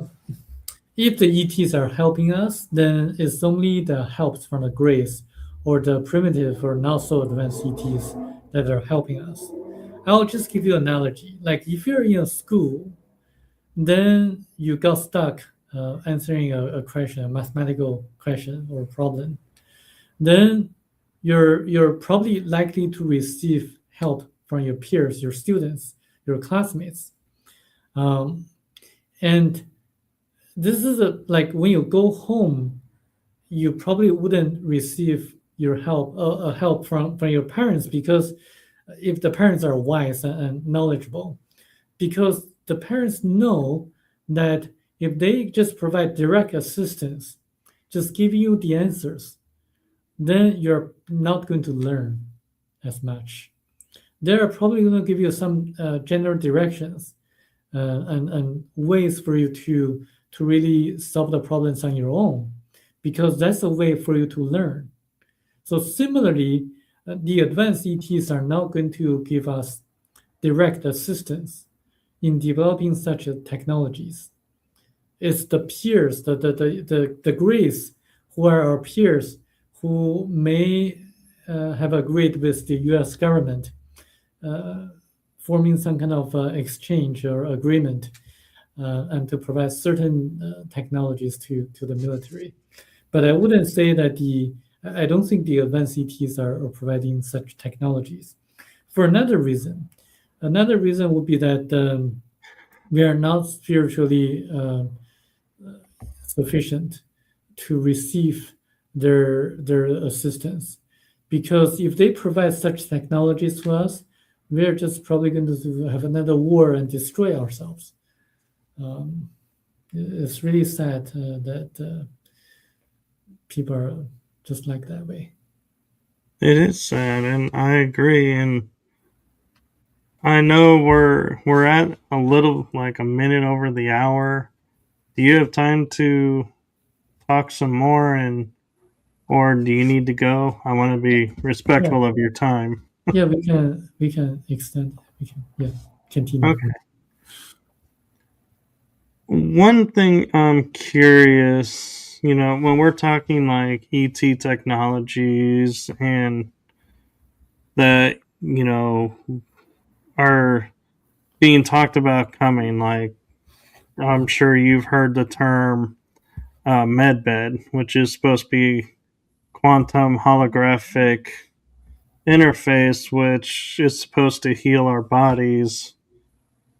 If the ETs are helping us, then it's only the helps from the grace or the primitive or not so advanced ETs that are helping us. I'll just give you an analogy. Like if you're in a school, then you got stuck answering a question, a mathematical question or problem, then you're probably likely to receive help from your peers, your students, your classmates. Um, and this is like when you go home, you probably wouldn't receive your help from your parents, because if the parents are wise and knowledgeable, because the parents know that if they just provide direct assistance, just give you the answers, then you're not going to learn as much. They're probably going to give you some general directions and ways for you to really solve the problems on your own, because that's a way for you to learn. So similarly, the advanced ETs are not going to give us direct assistance in developing such technologies. It's the peers, the Greeks who are our peers, who may have agreed with the US government, forming some kind of exchange or agreement, and to provide certain technologies to the military. But I wouldn't say that I don't think the advanced ETs are providing such technologies. For another reason would be that we are not spiritually sufficient to receive their assistance, because if they provide such technologies to us, we're just probably going to have another war and destroy ourselves. It's really sad that people are just like that way. It is sad, and I agree. And I know we're at a little like a minute over the hour. Do you have time to talk some more, and or do you need to go? I want to be Yeah, respectful of your time. yeah, we can extend. We can, yeah, continue. Okay. One thing I'm curious, when we're talking like ET technologies and that, are being talked about coming, like I'm sure you've heard the term medbed, which is supposed to be quantum holographic interface, which is supposed to heal our bodies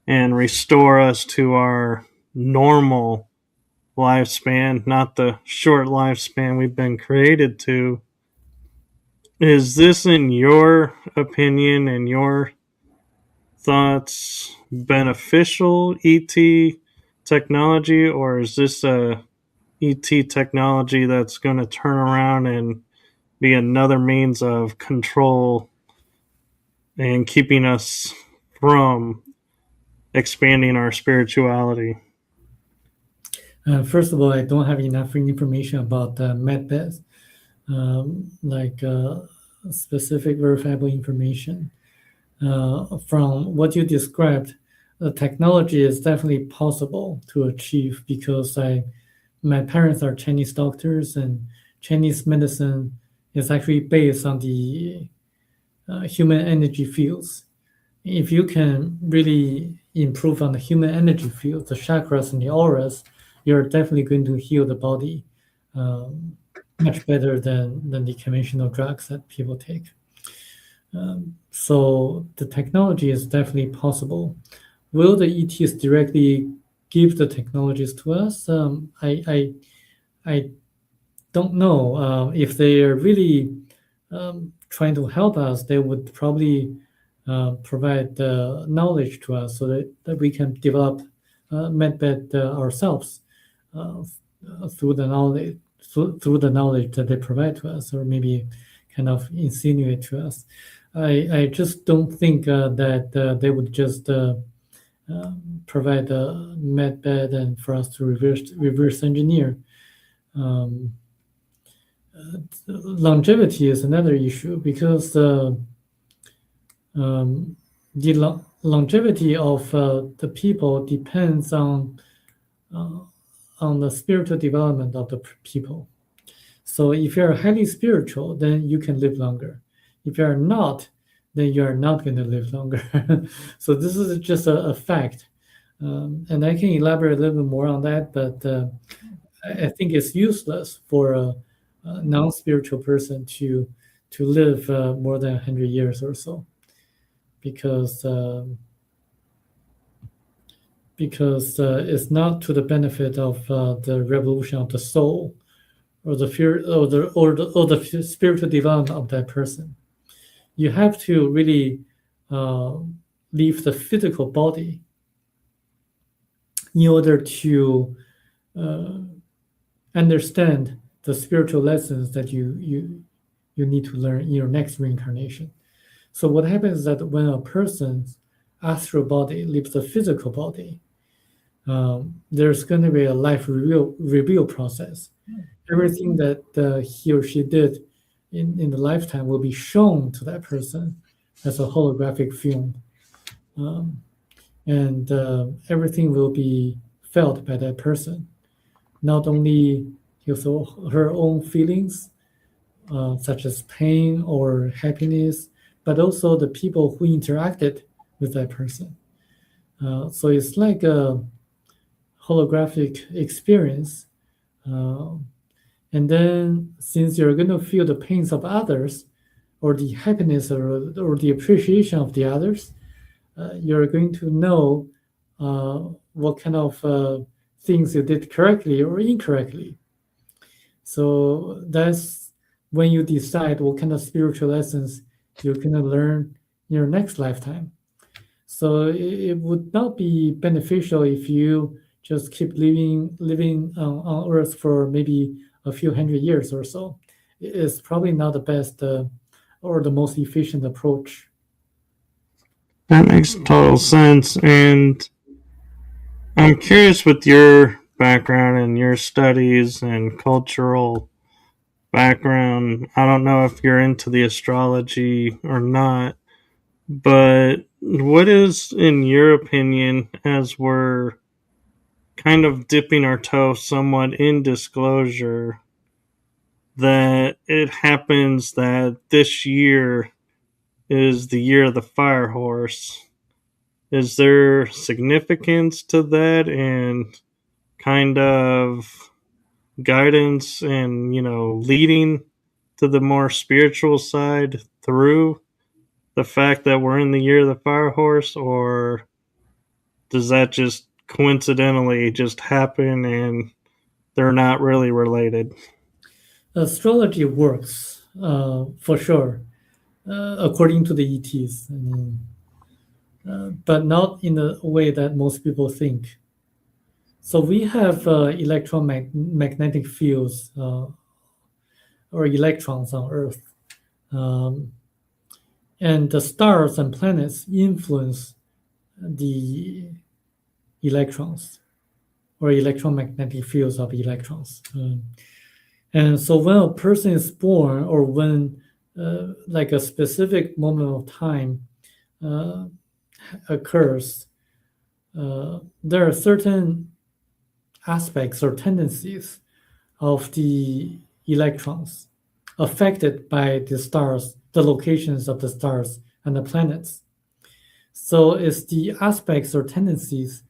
and restore us to our normal lifespan, not the short lifespan we've been created to. Is this, in your opinion and your thoughts, beneficial ET technology, or is this a ET technology that's going to turn around and be another means of control and keeping us from expanding our spirituality? First of all, I don't have enough information about medbeds, like specific verifiable information. From what you described, the technology is definitely possible to achieve, because my parents are Chinese doctors, and Chinese medicine is actually based on the human energy fields. If you can really improve on the human energy field, the chakras and the auras, you're definitely going to heal the body much better than the conventional drugs that people take. So the technology is definitely possible. Will the ETs directly give the technologies to us? I don't know. If they are really trying to help us, they would probably provide the knowledge to us, so that we can develop medbed ourselves uh, through the knowledge through the knowledge that they provide to us, or maybe kind of insinuate to us. I just don't think that they would just provide a medbed and for us to reverse engineer. Um, Longevity is another issue, because the longevity of the people depends on the spiritual development of the people. So if you're highly spiritual, then you can live longer. If you're not, then you are not going to live longer. So this is just a fact. And I can elaborate a little bit more on that, but I think it's useless for a non-spiritual person to live more than 100 years or so, because it's not to the benefit of the revolution of the soul, or the fear, or the spiritual development of that person. You have to really uh, leave the physical body in order to uh, understand the spiritual lessons that you need to learn in your next reincarnation. So what happens is that when a person's astral body leaves the physical body, there's going to be a life review process. Everything that he or she did in the lifetime will be shown to that person as a holographic film. Um, and everything will be felt by that person, not only his or her own feelings, such as pain or happiness, but also the people who interacted with that person. So it's like a holographic experience. Uh, and then, since you're going to feel the pains of others, or the happiness or the appreciation of the others, you're going to know what kind of things you did correctly or incorrectly. So that's when you decide what kind of spiritual lessons you're going to learn in your next lifetime. So it would not be beneficial if you just keep living on Earth for maybe a few hundred years or so. It's probably not the best or the most efficient approach. That makes total sense. And I'm curious with your background and your studies and cultural background. I don't know if you're into the astrology or not, but what is, in your opinion, as we're kind of dipping our toe somewhat in disclosure, that it happens that this year is the year of the fire horse? Is there significance to that and kind of guidance and, leading to the more spiritual side through the fact that we're in the year of the fire horse, or does that just coincidentally just happen and they're not really related? Astrology works for sure, according to the ETs, but not in the way that most people think. So we have electromagnetic fields or electrons on Earth, um, and the stars and planets influence the electrons or electromagnetic fields of electrons. And so when a person is born, or when like a specific moment of time uh, occurs, there are certain aspects or tendencies of the electrons affected by the stars, the locations of the stars and the planets. So it's the aspects or tendencies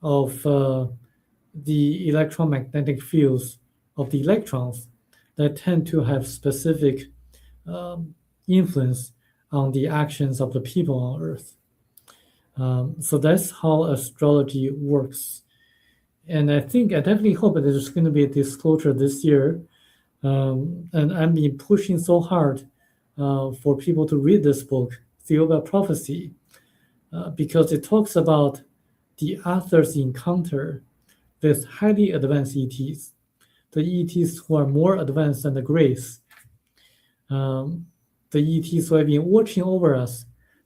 of the electromagnetic fields of the electrons that tend to have specific influence on the actions of the people on Earth. So that's how astrology works. And I definitely hope that there's going to be a disclosure this year. And I've been pushing so hard for people to read this book, Theoba Prophecy, because it talks about the author's encounter with highly advanced ETs, the ETs who are more advanced than the Grace, the ETs who have been watching over us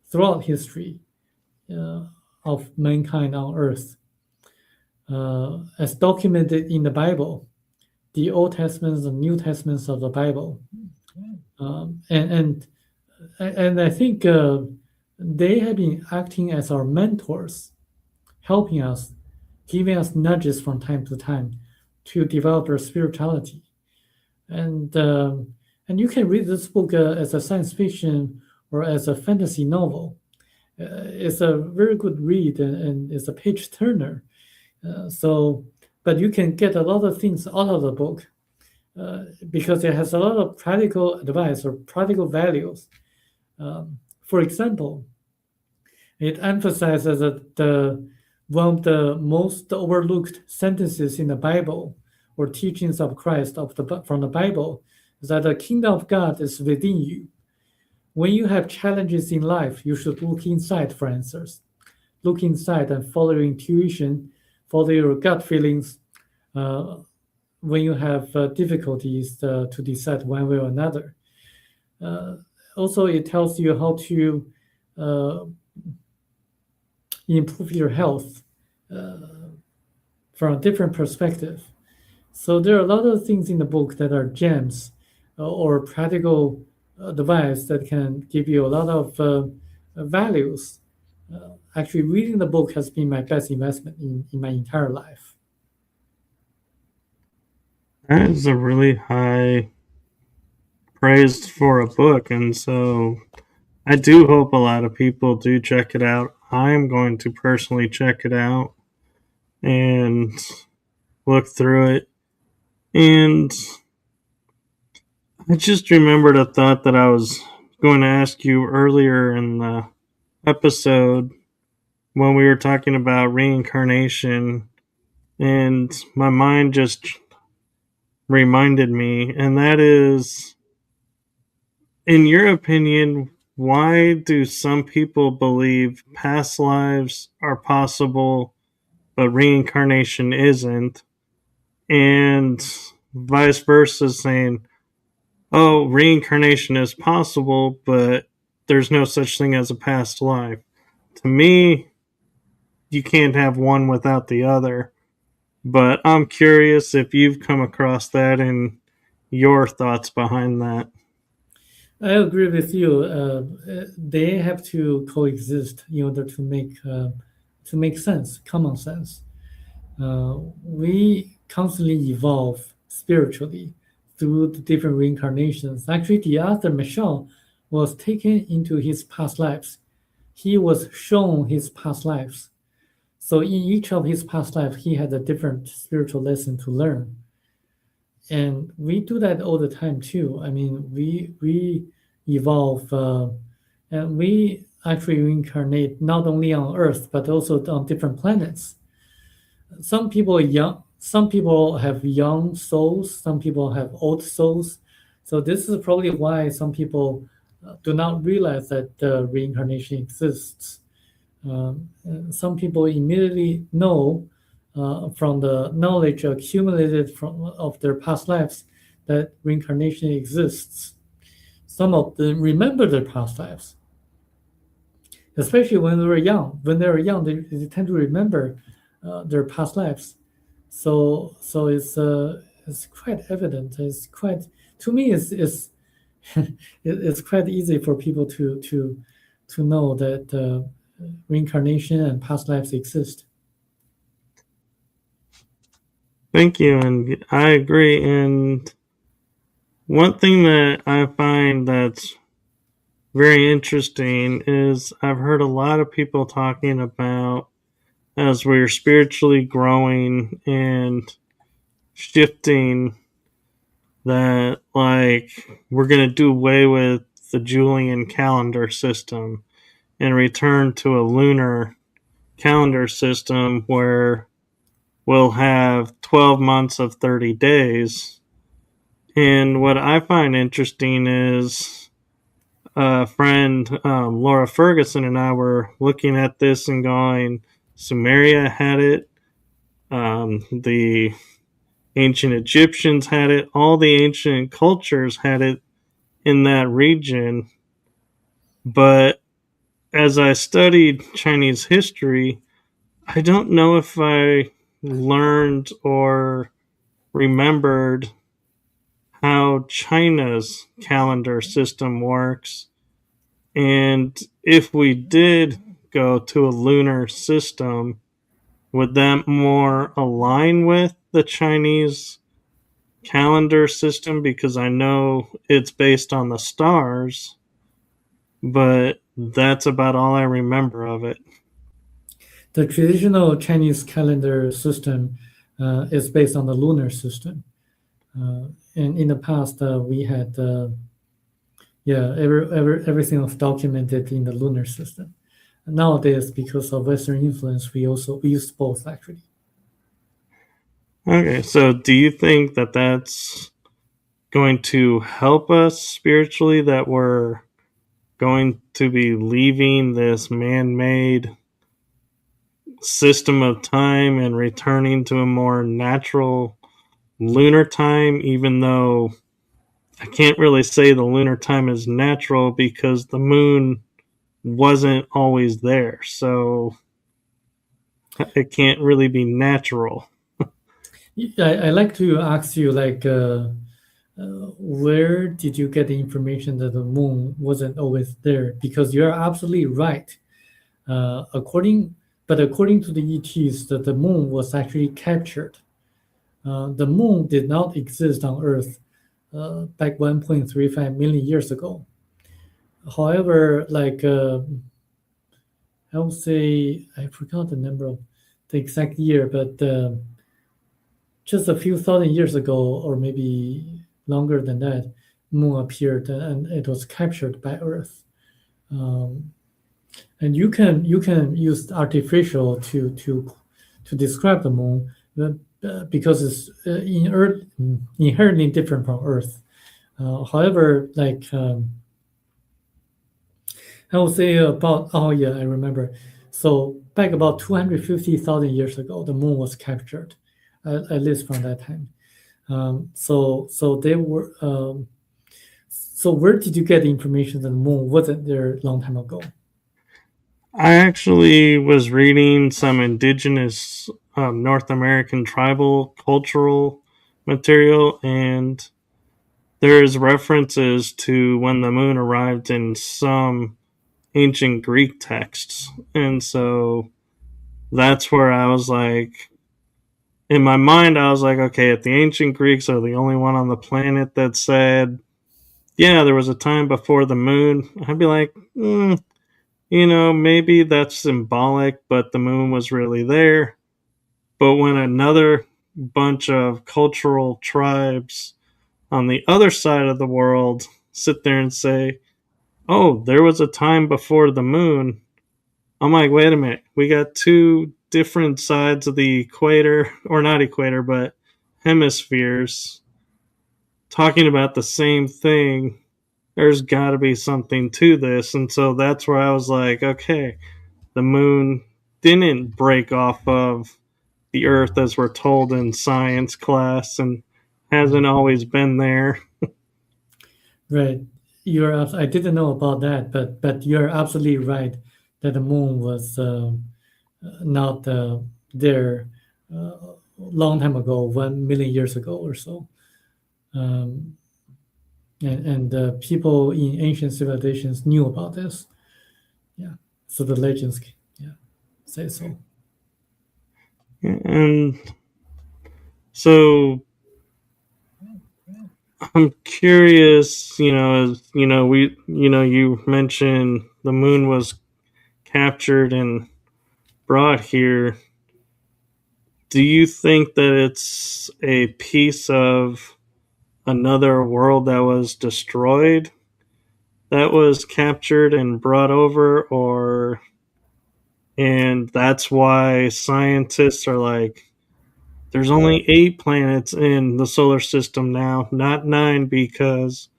throughout history of mankind on Earth, as documented in the Bible, the Old Testaments and New Testaments of the Bible, and I think they have been acting as our mentors, helping us, giving us nudges from time to time to develop our spirituality. And you can read this book as a science fiction or as a fantasy novel. It's a very good read, and it's a page turner. But you can get a lot of things out of the book because it has a lot of practical advice or practical values. For example, it emphasizes that one of the most overlooked sentences in the Bible or teachings of Christ from the Bible is that the kingdom of God is within you. When you have challenges in life, you should look inside for answers. Look inside and follow your intuition, follow your gut feelings when you have difficulties to decide one way or another. Also, it tells you how to improve your health from a different perspective. So there are a lot of things in the book that are gems or practical advice that can give you a lot of values. Actually, reading the book has been my best investment in my entire life. That is a really high praise for a book, and so I do hope a lot of people do check it out. I'm going to personally check it out and look through it. And I just remembered a thought that I was going to ask you earlier in the episode when we were talking about reincarnation, and my mind just reminded me, and that is, in your opinion, why do some people believe past lives are possible but reincarnation isn't? And vice versa, saying, oh, reincarnation is possible, but there's no such thing as a past life. To me, you can't have one without the other. But I'm curious if you've come across that and your thoughts behind that. I agree with you. They have to coexist in order to make sense, common sense. We constantly evolve spiritually through the different reincarnations. Actually, the author Michel was taken into his past lives. He was shown his past lives. So in each of his past lives, he had a different spiritual lesson to learn. And we do that all the time too. I mean, we evolve, and we actually reincarnate not only on Earth but also on different planets. Some people have young souls, some people have old souls. So this is probably why some people do not realize that reincarnation exists. Some people immediately know from the knowledge accumulated from of their past lives that reincarnation exists. Some of them remember their past lives, especially when they were young. When they were young, they tend to remember their past lives. So it's quite evident. It's quite to me it's it's quite easy for people to know that reincarnation and past lives exist. Thank you, and I agree. And one thing that I find that's very interesting is I've heard a lot of people talking about as we're spiritually growing and shifting that, like, we're going to do away with the Julian calendar system and return to a lunar calendar system where we'll have 12 months of 30 days. And what I find interesting is a friend, Laura Ferguson, and I were looking at this and going, Sumeria had it, the ancient Egyptians had it, all the ancient cultures had it in that region. But as I studied Chinese history, I don't know if I learned or remembered how China's calendar system works. And if we did go to a lunar system, would that more align with the Chinese calendar system? Because I know it's based on the stars, but that's about all I remember of it. The traditional Chinese calendar system is based on the lunar system. And in the past, we had everything was documented in the lunar system. Nowadays, because of Western influence, we use both actually. Okay, so do you think that that's going to help us spiritually, that we're going to be leaving this man-made system of time and returning to a more natural lunar time, even though I can't really say the lunar time is natural because the moon wasn't always there, so it can't really be natural. I like to ask you, like, where did you get the information that the moon wasn't always there? Because you're absolutely right. According to the ETs, that the moon was actually captured. The moon did not exist on Earth back 1.35 million years ago. However, like I would say, I forgot the number of the exact year, but just a few thousand years ago, or maybe longer than that, moon appeared and it was captured by Earth. Um, and you can use artificial to describe the moon, because it's in Earth inherently different from Earth. However, like I would say about, oh yeah, I remember. So back about 250,000 years ago, the moon was captured, at least from that time. So they were. So where did you get the information that the moon wasn't there a long time ago? I actually was reading some indigenous North American tribal cultural material, and there's references to when the moon arrived in some ancient Greek texts. And so that's where I was like, in my mind, I was like, okay, if the ancient Greeks are the only one on the planet that said, yeah, there was a time before the moon, I'd be like, maybe that's symbolic, but the moon was really there. But when another bunch of cultural tribes on the other side of the world sit there and say, oh, there was a time before the moon, I'm like, wait a minute. We got two different sides of the equator, or not equator, but hemispheres talking about the same thing. There's got to be something to this. And so that's where I was like, okay, the moon didn't break off of the earth as we're told in science class and hasn't always been there. Right. I didn't know about that, but you're absolutely right that the moon was not there a long time ago, 1 million years ago or so. Um, and people in ancient civilizations knew about this. Yeah. So the legends, yeah, say so. And so I'm curious, you mentioned the moon was captured and brought here. Do you think that it's a piece of another world that was destroyed that was captured and brought over, or and that's why scientists are like, there's only 8 planets in the solar system now, not 9, because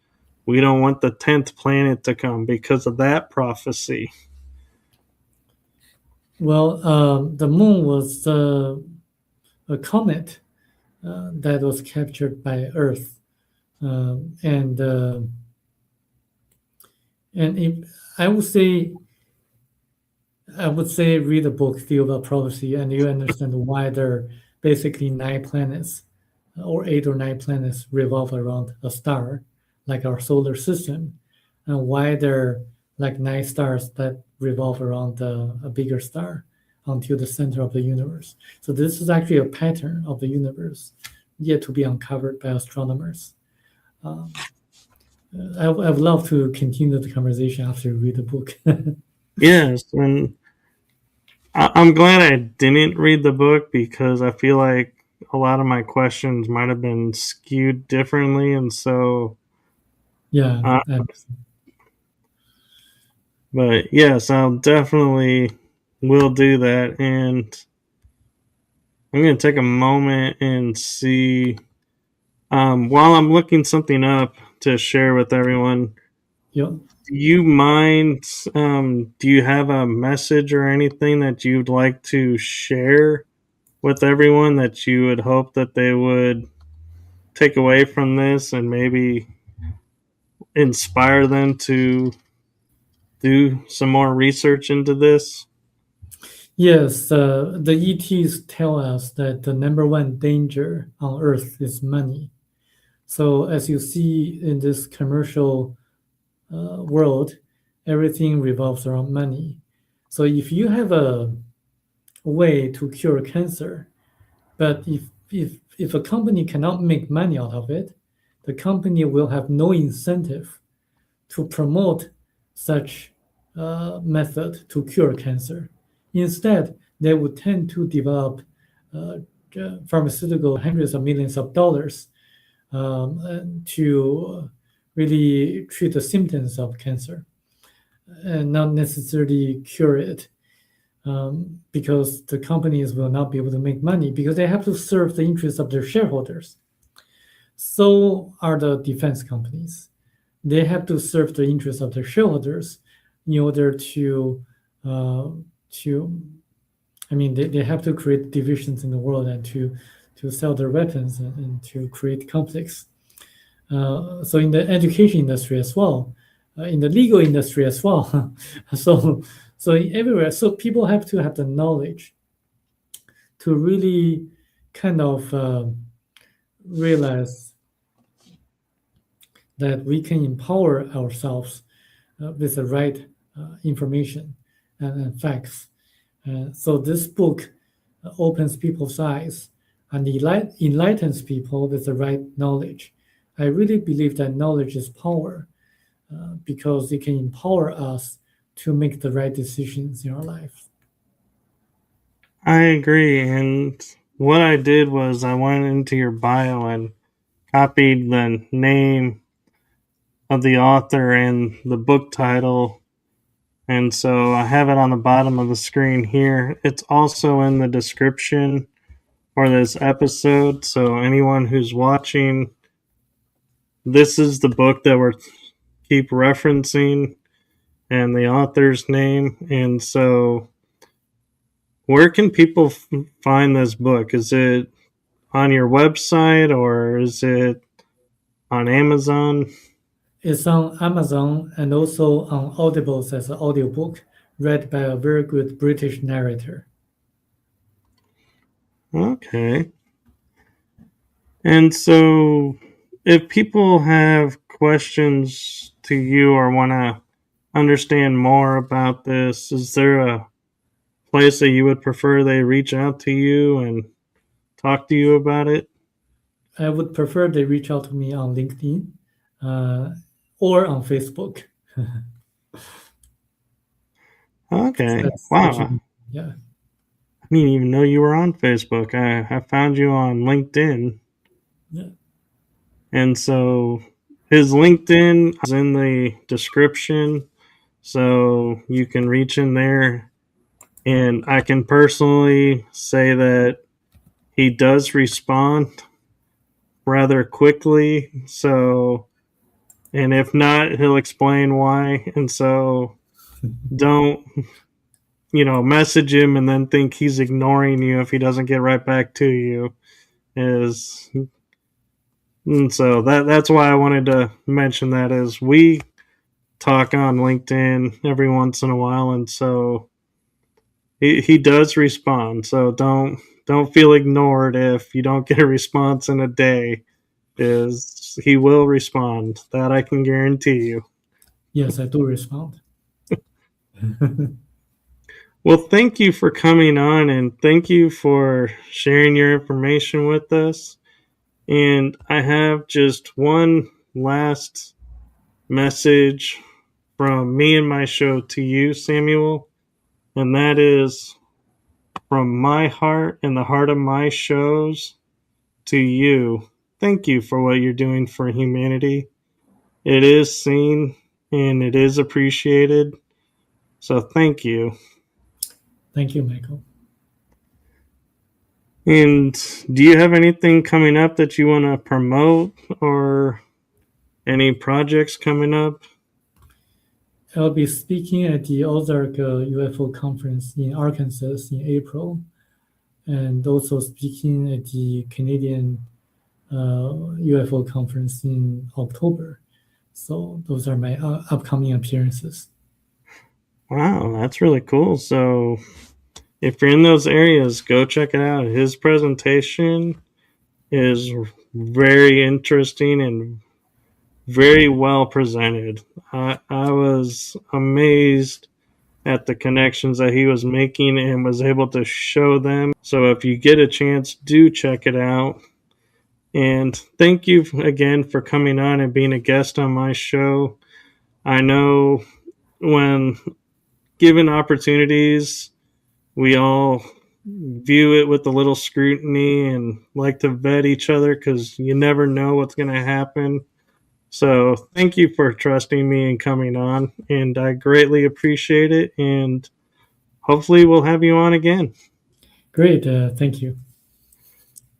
we don't want the 10th planet to come because of that prophecy. Well, the moon was a comet that was captured by Earth, um, and uh, and I would say read the book Theory of Prophecy, and you understand why there are basically 9 planets, or 8 or 9 planets revolve around a star, like our solar system, and why there are like 9 stars that revolve around a bigger star until the center of the universe. So this is actually a pattern of the universe yet to be uncovered by astronomers. Um, I would love to continue the conversation after you read the book. Yes, and I'm glad I didn't read the book because I feel like a lot of my questions might have been skewed differently, and so. Yeah, Uh, and but yes, I'll definitely will do that, and I'm gonna take a moment and see. While I'm looking something up to share with everyone, yeah. do you mind? Do you have a message or anything that you'd like to share with everyone that you would hope that they would take away from this and maybe inspire them to do some more research into this? Yes, the ETs tell us that the number one danger on Earth is money. So, as you see in this commercial world, everything revolves around money. So, if you have a way to cure cancer, but if a company cannot make money out of it, the company will have no incentive to promote such method to cure cancer. Instead, they would tend to develop uh, pharmaceutical hundreds of millions of dollars to really treat the symptoms of cancer and not necessarily cure it. Because the companies will not be able to make money because they have to serve the interests of their shareholders. So are the defense companies. They have to serve the interests of their shareholders in order uh, to I mean they have to create divisions in the world and to sell their weapons and to create conflicts. So in the education industry as well, in the legal industry as well. so so everywhere. So people have to have the knowledge to really kind of realize that we can empower ourselves with the right information and facts. So this book opens people's eyes and enlightens people with the right knowledge. I really believe that knowledge is power because it can empower us to make the right decisions in our life. I agree. And what I did was I went into your bio and copied the name of the author and the book title. And so I have it on the bottom of the screen here. It's also in the description for this episode. So anyone who's watching, this is the book that we're keep referencing and the author's name. And so where can people find this book? Is it on your website or is it on Amazon? It's on Amazon and also on Audibles as an audiobook read by a very good British narrator. Okay. And so if people have questions to you or want to understand more about this, is there a place that you would prefer they reach out to you and talk to you about it? I would prefer they reach out to me on LinkedIn uh, or on Facebook. Okay. That's Wow. actually, yeah. I didn't even know you were on Facebook. I found you on LinkedIn. Yeah. And so his LinkedIn is in the description. So you can reach in there. And I can personally say that he does respond rather quickly. So, and if not, he'll explain why. And so don't, message him and then think he's ignoring you if he doesn't get right back to you. Is and so that's why I wanted to mention that is we talk on LinkedIn every once in a while, and so he does respond. So don't feel ignored if you don't get a response in a day. Is he will respond? That I can guarantee you. Yes, I do respond. Well, thank you for coming on, and thank you for sharing your information with us. And I have just one last message from me and my show to you, Samuel, and that is from my heart and the heart of my shows to you. Thank you for what you're doing for humanity. It is seen and it is appreciated. So thank you. Thank you, Michael. And do you have anything coming up that you want to promote or any projects coming up? I'll be speaking at the Ozark UFO conference in Arkansas in April, and also speaking at the Canadian UFO conference in October. So those are my upcoming appearances. Wow, that's really cool. So if you're in those areas, go check it out. His presentation is very interesting and very well presented. I was amazed at the connections that he was making and was able to show them. So if you get a chance, do check it out. And thank you again for coming on and being a guest on my show. I know when given opportunities, we all view it with a little scrutiny and like to vet each other because you never know what's going to happen. So thank you for trusting me and coming on, and I greatly appreciate it. And hopefully, we'll have you on again. Great. Thank you.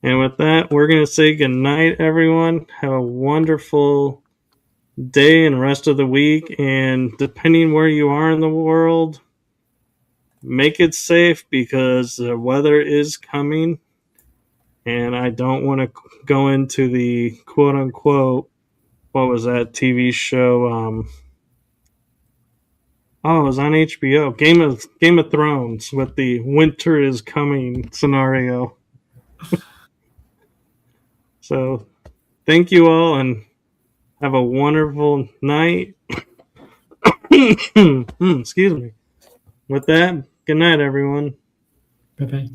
And with that, we're going to say good night, everyone. Have a wonderful day and rest of the week. And depending where you are in the world, make it safe because the weather is coming. And I don't want to go into the quote unquote, what was that TV show? Oh, it was on HBO. Game of Thrones with the winter is coming scenario. So thank you all and have a wonderful night. Excuse me. With that, good night, everyone. Bye bye.